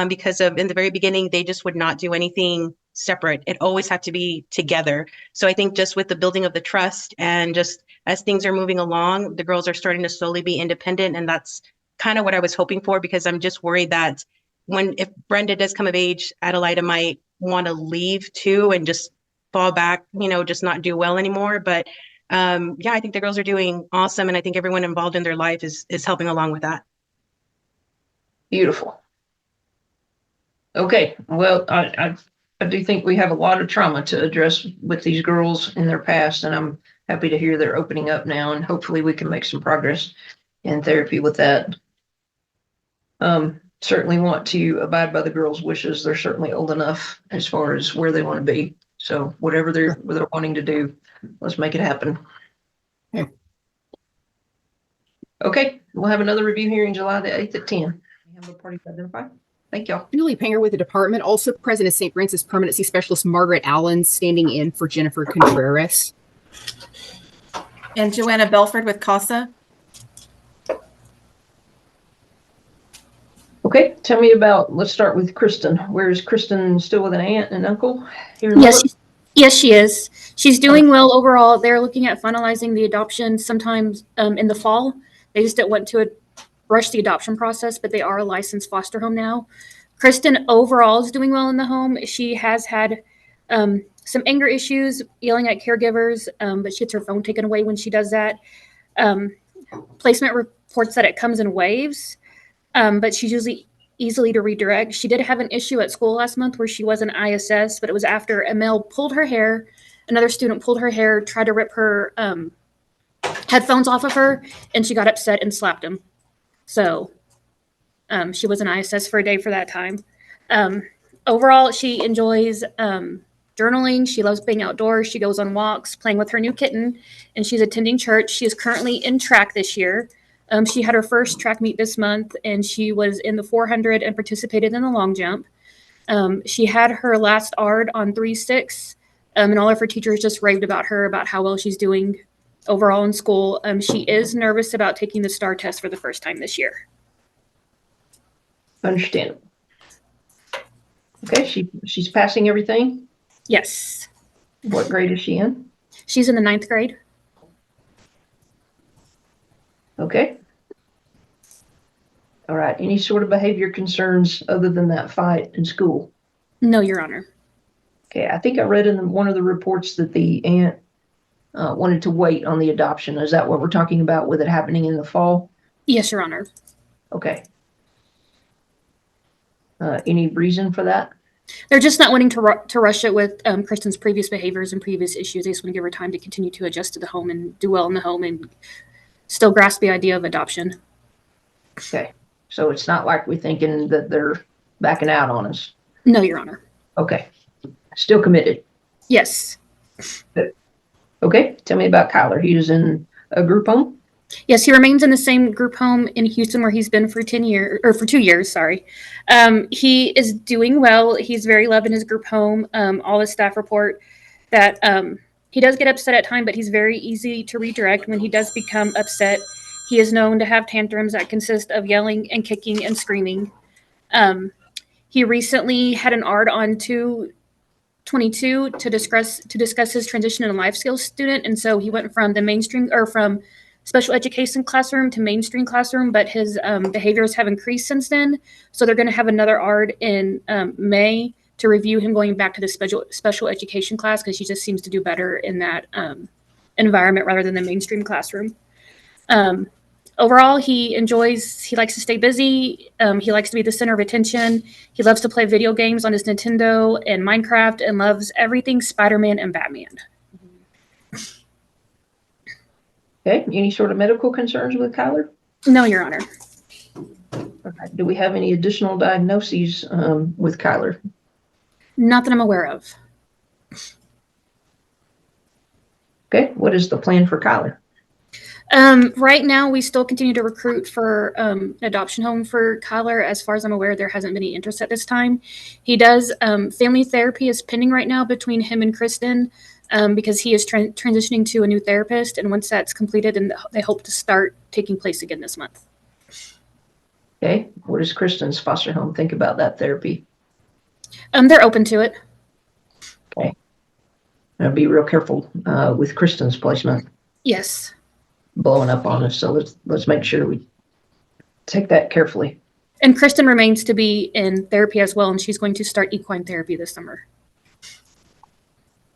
because in the very beginning, they just would not do anything separate. It always had to be together. So I think just with the building of the trust, and just as things are moving along, the girls are starting to slowly be independent. And that's kind of what I was hoping for, because I'm just worried that if Brenda does come of age, Adelaida might want to leave too and just fall back, just not do well anymore. But I think the girls are doing awesome, and I think everyone involved in their life is helping along with that. Beautiful. Okay, well, I do think we have a lot of trauma to address with these girls in their past, and I'm happy to hear they're opening up now, and hopefully we can make some progress in therapy with that. Certainly want to abide by the girls' wishes. They're certainly old enough as far as where they want to be. So whatever they're wanting to do, let's make it happen. Okay, we'll have another review hearing July the 8th at 10. We have a party to identify. Thank y'all. Julie Panger with the department. Also present is St. Francis Permanency Specialist Margaret Allen, standing in for Jennifer Contreras. And Joanna Belford with Casa. Okay, tell me let's start with Kristen. Where is Kristen? Still with an aunt and uncle here in Yes, she is. She's doing well overall. They're looking at finalizing the adoption sometimes in the fall. They just didn't want to rush the adoption process, but they are a licensed foster home now. Kristen overall is doing well in the home. She has had some anger issues, yelling at caregivers, but she gets her phone taken away when she does that. Placement reports that it comes in waves, but she's usually easily to redirect. She did have an issue at school last month where she was an ISS, but it was after Amelia pulled her hair. Another student pulled her hair, tried to rip her headphones off of her, and she got upset and slapped him. So she was an ISS for a day for that time. Overall, she enjoys journaling. She loves being outdoors. She goes on walks, playing with her new kitten, and she's attending church. She is currently in track this year. She had her first track meet this month, and she was in the 400 and participated in the long jump. She had her last ARD on 3-6, and all of her teachers just raved about her, about how well she's doing overall in school. She is nervous about taking the STAR test for the first time this year. Understandable. Okay, she's passing everything? Yes. What grade is she in? She's in the 9th grade. Okay. All right. Any sort of behavior concerns other than that fight in school? No, Your Honor. Okay. I think I read in one of the reports that the aunt wanted to wait on the adoption. Is that what we're talking about with it happening in the fall? Yes, Your Honor. Okay. Any reason for that? They're just not wanting to rush it with Kristen's previous behaviors and previous issues. They just want to give her time to continue to adjust to the home and do well in the home and still grasp the idea of adoption. Okay. So it's not like we're thinking that they're backing out on us. No, Your Honor. Okay. Still committed. Yes. Good. Okay. Tell me about Kyler. He is in a group home? Yes, he remains in the same group home in Houston where he's been for 10 years, or for 2 years, sorry. He is doing well. He's very loved in his group home. All his staff report that He does get upset at times, but he's very easy to redirect. When he does become upset, he is known to have tantrums that consist of yelling and kicking and screaming. He recently had an ARD on 2/22 to discuss his transition in a life skills student, and so he went from the mainstream or from special education classroom to mainstream classroom, but his behaviors have increased since then. So they're going to have another ARD in May to review him going back to the special education class, because he just seems to do better in that environment rather than the mainstream classroom. Overall, he likes to stay busy. He likes to be the center of attention. He loves to play video games on his Nintendo and Minecraft, and loves everything Spider-Man and Batman. Okay, any sort of medical concerns with Kyler? No, Your Honor. Okay. Do we have any additional diagnoses with Kyler? Not that I'm aware of. Okay, what is the plan for Kyler? Right now, we still continue to recruit for an adoption home for Kyler. As far as I'm aware, there hasn't been any interest at this time. He does, family therapy is pending right now between him and Kristen, because he is transitioning to a new therapist. And once that's completed, and they hope to start taking place again this month. Okay, what does Kristen's foster home think about that therapy? They're open to it. Okay. Now be real careful with Kristen's placement. Yes. Blowing up on us, so let's make sure we take that carefully. And Kristen remains to be in therapy as well, and she's going to start equine therapy this summer.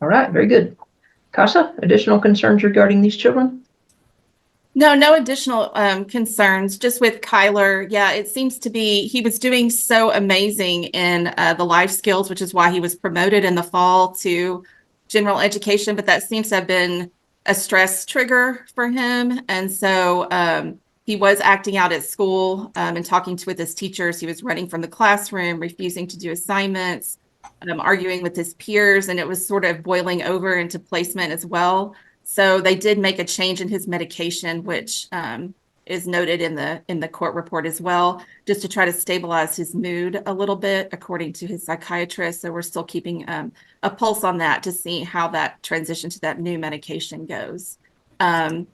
All right, very good. Casa, additional concerns regarding these children? No additional concerns. Just with Kyler, yeah, it seems to be he was doing so amazing in the life skills, which is why he was promoted in the fall to general education, but that seems to have been a stress trigger for him. And so he was acting out at school and talking with his teachers. He was running from the classroom, refusing to do assignments, arguing with his peers, and it was sort of boiling over into placement as well. So they did make a change in his medication, which is noted in the court report as well, just to try to stabilize his mood a little bit, according to his psychiatrist. So we're still keeping a pulse on that to see how that transition to that new medication goes. In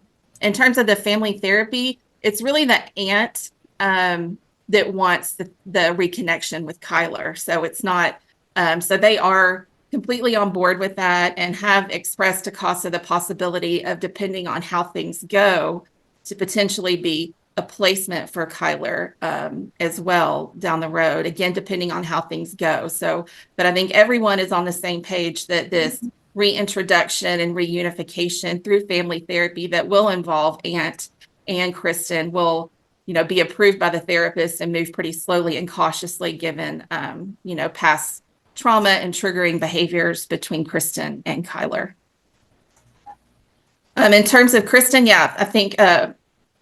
terms of the family therapy, it's really the aunt that wants the reconnection with Kyler. So it's not, so they are completely on board with that and have expressed to Casa the possibility of, depending on how things go, to potentially be a placement for Kyler as well down the road, again, depending on how things go. So, but I think everyone is on the same page that this reintroduction and reunification through family therapy that will involve Aunt and Kristen will, be approved by the therapist and move pretty slowly and cautiously, given, past trauma and triggering behaviors between Kristen and Kyler. In terms of Kristen, yeah, I think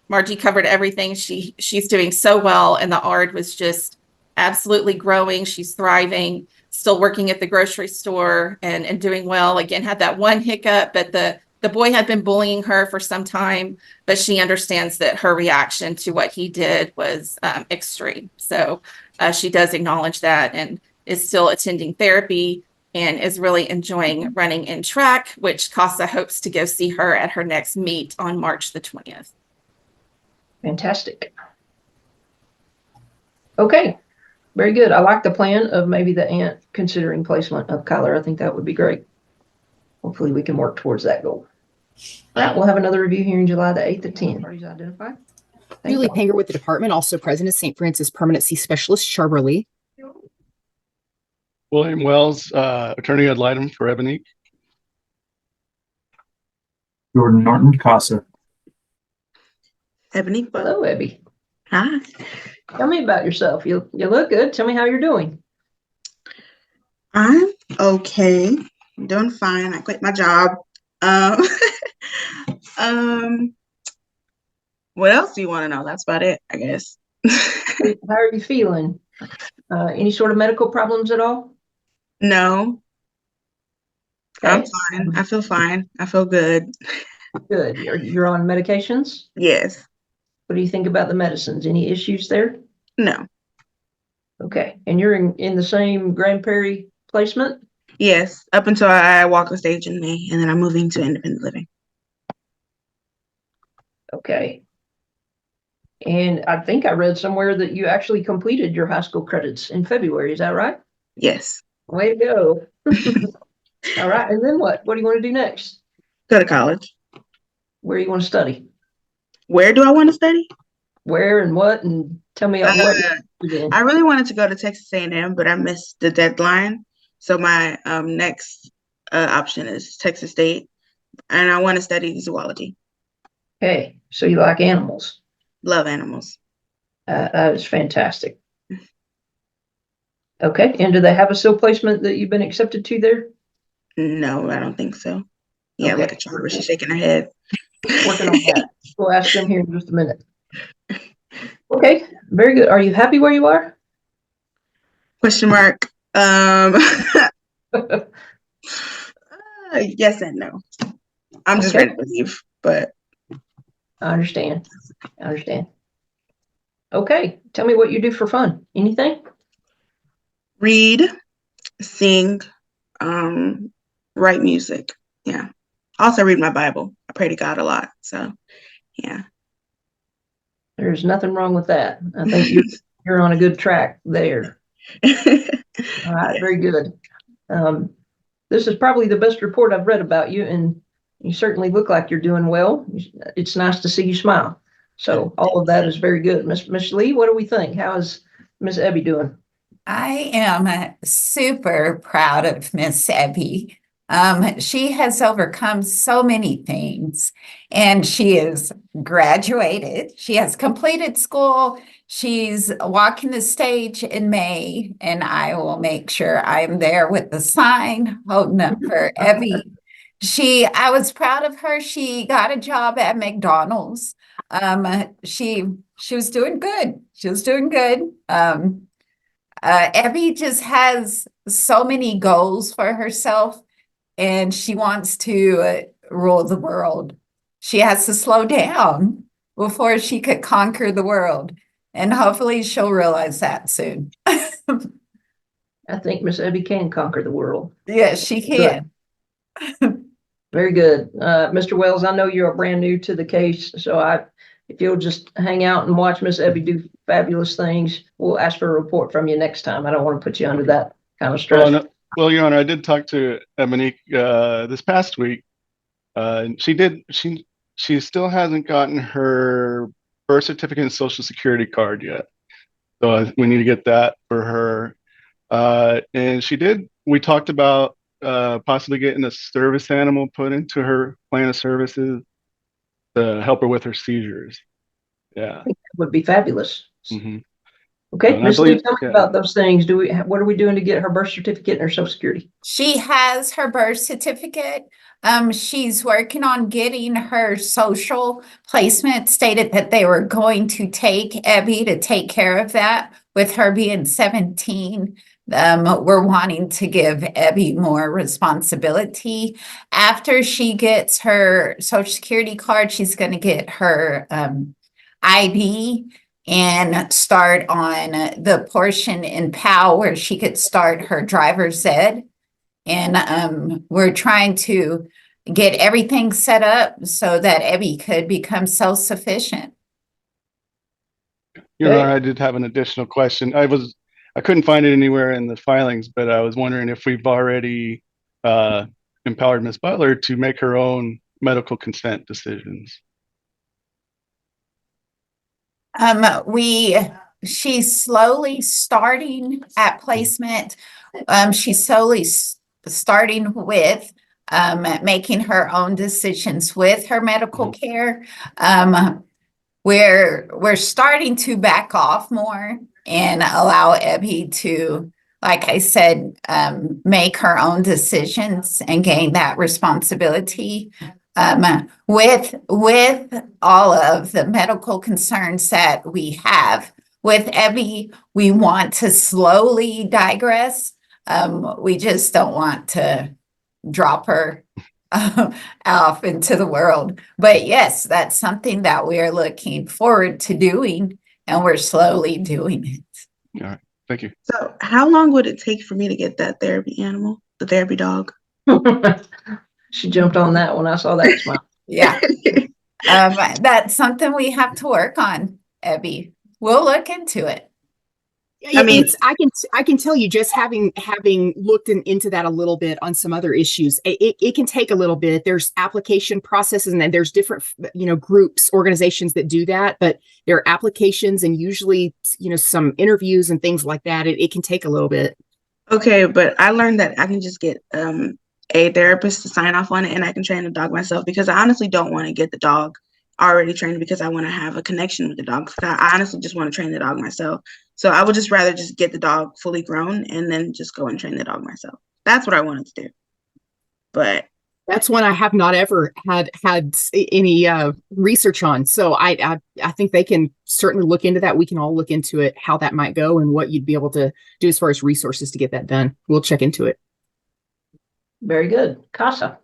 Margie covered everything. She's doing so well, and the ARD was just absolutely growing. She's thriving, still working at the grocery store and doing well. Again, had that one hiccup, but the boy had been bullying her for some time, but she understands that her reaction to what he did was extreme. So she does acknowledge that and is still attending therapy and is really enjoying running in track, which Casa hopes to go see her at her next meet on March the 20th. Fantastic. Okay, very good. I like the plan of maybe the aunt considering placement of Kyler. I think that would be great. Hopefully we can work towards that goal. All right, we'll have another review here in July the 8th at 10. Parties identified. Millie Panger with the department, also President St. Francis Permanency Specialist Charberley. William Wells, attorney ad litem for Ebonique. Jordan Norton, Casa. Ebonique. Hello, Ebby. Hi. Tell me about yourself. You look good. Tell me how you're doing. I'm okay. I'm doing fine. I quit my job. What else do you want to know? That's about it, I guess. How are you feeling? Any sort of medical problems at all? No. Okay. I'm fine. I feel fine. I feel good. Good. You're on medications? Yes. What do you think about the medicines? Any issues there? No. Okay. And you're in the same Grand Prairie placement? Yes, up until I walk a stage in May, and then I'm moving to independent living. Okay. And I think I read somewhere that you actually completed your high school credits in February. Is that right? Yes. Way to go. All right. And then what? What do you want to do next? Go to college. Where do you want to study? Where do I want to study? Where and what? And tell me what you did. I really wanted to go to Texas A&M, but I missed the deadline. So my next option is Texas State, and I want to study zoology. Okay. So you like animals? Love animals. That is fantastic. Okay. And do they have a SIL placement that you've been accepted to there? No, I don't think so. Yeah, Okay. look at her. She's shaking her head. Working on that. We'll ask them here in just a minute. Okay. Very good. Are you happy where you are? Question mark. Yes and no. I'm just ready to leave, but I understand. I understand. Okay. Tell me what you do for fun. Anything? read, sing, write music. Yeah. Also read my Bible. I pray to God a lot. So yeah. There's nothing wrong with that. I think you're on a good track there. All right, very good. This is probably the best report I've read about you, and you certainly look like you're doing well. It's nice to see you smile. So all of that is very good. Miss Lee, what do we think? How is Miss Ebby doing? I am super proud of Miss Ebby. She has overcome so many things, and she is graduated. She has completed school. She's walking the stage in May, and I will make sure I'm there with the sign holding up for Ebby. I was proud of her. She got a job at McDonald's. She was doing good. She was doing good. Ebby just has so many goals for herself, and she wants to rule the world. She has to slow down before she could conquer the world, and hopefully she'll realize that soon. I think Miss Ebby can conquer the world. Yes, she can. Very good. Mr. Wells, I know you're brand new to the case, so if you'll just hang out and watch Miss Ebby do fabulous things, we'll ask for a report from you next time. I don't want to put you under that kind of stress. Well, Your Honor, I did talk to Ebonique this past week. She still hasn't gotten her birth certificate and social security card yet. So we need to get that for her. And we talked about possibly getting a service animal put into her plan of services to help her with her seizures. Yeah. I think that would be fabulous. Mm-hmm. Okay, Ms. Lee, tell me about those things. What are we doing to get her birth certificate and her social security? She has her birth certificate. She's working on getting her social placement. Stated that they were going to take Ebby to take care of that. With her being 17, we're wanting to give Ebby more responsibility. After she gets her social security card, she's going to get her ID and start on the portion in POW where she could start her driver's ed. And we're trying to get everything set up so that Ebby could become self-sufficient. Your Honor, I did have an additional question. I couldn't find it anywhere in the filings, but I was wondering if we've already empowered Ms. Butler to make her own medical consent decisions. She's slowly starting at placement. She's slowly starting with making her own decisions with her medical care. We're starting to back off more and allow Ebby to, like I said, make her own decisions and gain that responsibility. With all of the medical concerns that we have with Ebby, we want to slowly digress. We just don't want to drop her off into the world. But yes, that's something that we are looking forward to doing, and we're slowly doing it. All right, thank you. So how long would it take for me to get that therapy animal, the therapy dog. She jumped on that when I saw that smile. Yeah. That's something we have to work on, Ebby. We'll look into it. I mean, I can tell you, just having looked into that a little bit on some other issues, it can take a little bit. There's application processes, and then there's different groups, organizations that do that, but there are applications and usually some interviews and things like that. It can take a little bit. Okay, but I learned that I can just get a therapist to sign off on it, and I can train the dog myself, because I honestly don't want to get the dog already trained, because I want to have a connection with the dog. I honestly just want to train the dog myself. So I would just rather just get the dog fully grown and then just go and train the dog myself. That's what I wanted to do. But that's one I have not ever had any research on. So I think they can certainly look into that. We can all look into it, how that might go and what you'd be able to do as far as resources to get that done. We'll check into it. Very good. Casa.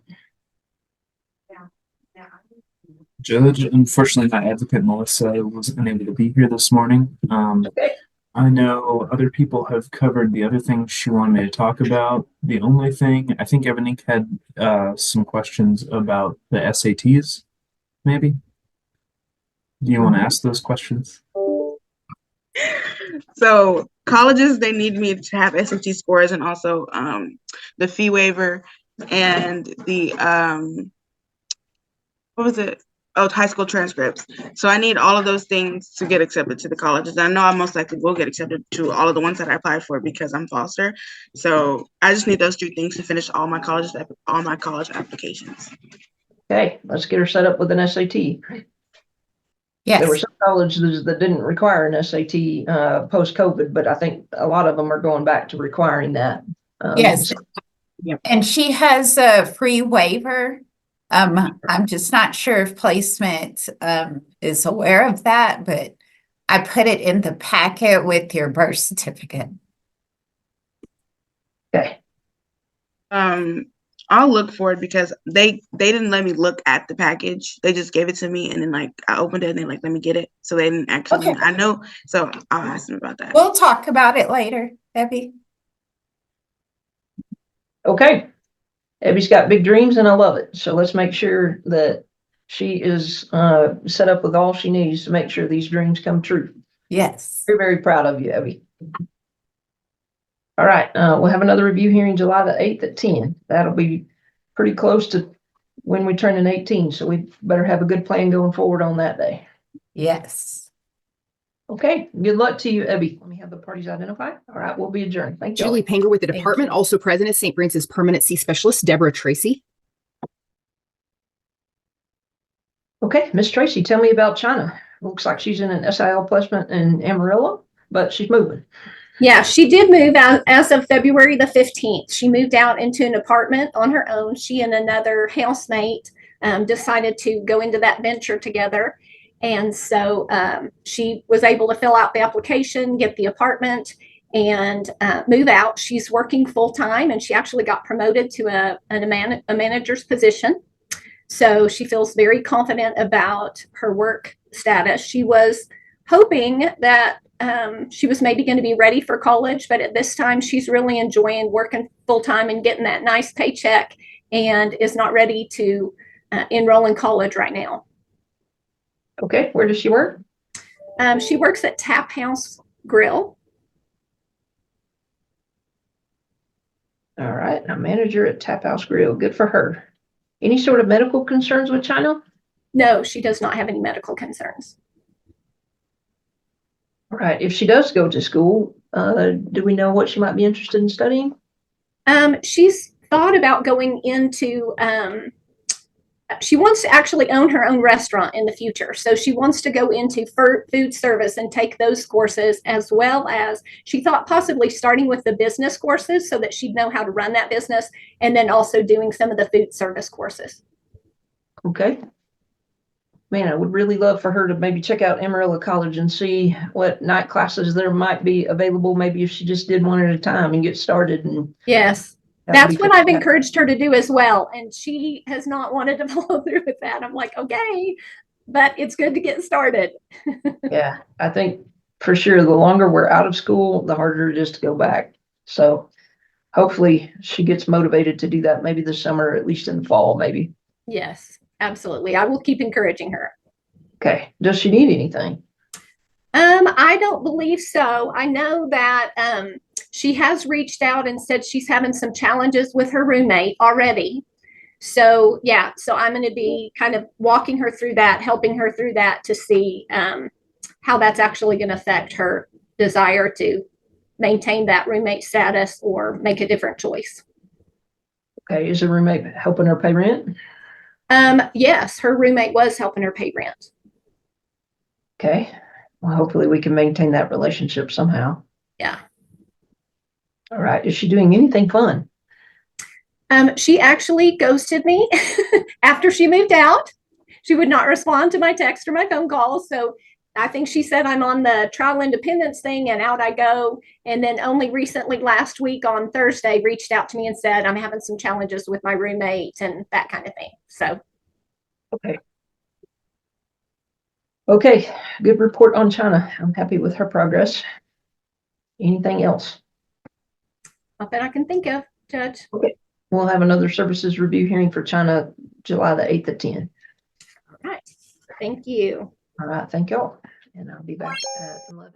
Judge, unfortunately, my advocate Melissa wasn't able to be here this morning. Okay. I know other people have covered the other things she wanted me to talk about. The only thing, I think Ebonique had some questions about the SATs, maybe? Do you want to ask those questions? So colleges, they need me to have SAT scores, and also the fee waiver and the what was it? Oh, high school transcripts. So I need all of those things to get accepted to the colleges. I know I most likely will get accepted to all of the ones that I applied for because I'm foster. So I just need those 3 things to finish all my college applications. Okay, let's get her set up with an SAT. Yes. There were some colleges that didn't require an SAT post-COVID, but I think a lot of them are going back to requiring that. Yes. And she has a free waiver. I'm just not sure if placement is aware of that, but I put it in the packet with your birth certificate. Okay. I'll look for it, because they didn't let me look at the package. They just gave it to me, and then I opened it and they let me get it. So they didn't actually, I know. So I'll ask them about that. We'll talk about it later, Ebby. Okay. Ebby's got big dreams and I love it. So let's make sure that she is set up with all she needs to make sure these dreams come true. Yes. Very, very proud of you, Ebby. All right. We'll have another review hearing July the 8th at 10. That'll be pretty close to when we turn in 18. So we better have a good plan going forward on that day. Yes. Okay. Good luck to you, Ebby. Let me have the parties identified. All right. We'll be adjourned. Thank you. Julie Panger with the department. Also present is St. Francis Permanency Specialist, Deborah Tracy. Okay. Miss Tracy, tell me about China. Looks like she's in an SIL placement in Amarillo, but she's moving. Yeah, she did move out as of February the 15th. She moved out into an apartment on her own. She and another housemate decided to go into that venture together. And so she was able to fill out the application, get the apartment, and move out. She's working full time, and she actually got promoted to a manager's position. So she feels very confident about her work status. She was hoping that she was maybe going to be ready for college, but at this time she's really enjoying working full time and getting that nice paycheck, and is not ready to enroll in college right now. Okay, where does she work? She works at Tap House Grill. All right, a manager at Tap House Grill. Good for her. Any sort of medical concerns with China? No, she does not have any medical concerns. All right, if she does go to school, do we know what she might be interested in studying? She's thought about going into she wants to actually own her own restaurant in the future. So she wants to go into food service and take those courses, as well as she thought possibly starting with the business courses so that she'd know how to run that business, and then also doing some of the food service courses. Okay. Man, I would really love for her to maybe check out Amarillo College and see what night classes there might be available. Maybe if she just did one at a time and get started. And yes. That's what I've encouraged her to do as well. And she has not wanted to follow through with that. I'm like, okay, but it's good to get started. Yeah, I think for sure the longer we're out of school, the harder it is to go back. So hopefully she gets motivated to do that maybe this summer, or at least in the fall, maybe. Yes, absolutely. I will keep encouraging her. Okay. Does she need anything? I don't believe so. I know that she has reached out and said she's having some challenges with her roommate already. So yeah, so I'm going to be kind of walking her through that, helping her through that to see how that's actually going to affect her desire to maintain that roommate status or make a different choice. Okay. Is the roommate helping her pay rent? Yes, her roommate was helping her pay rent. Okay. Well, hopefully we can maintain that relationship somehow. Yeah. All right. Is she doing anything fun? She actually ghosted me after she moved out. She would not respond to my text or my phone calls. So I think she said I'm on the travel independence thing and out I go. And then only recently last week on Thursday reached out to me and said I'm having some challenges with my roommate and that kind of thing. So. Okay. Okay. Good report on China. I'm happy with her progress. Anything else? Not that I can think of, Judge. Okay. We'll have another services review hearing for China July the 8th at 10. All right. Thank you. All right. Thank y'all. And I'll be back at 11.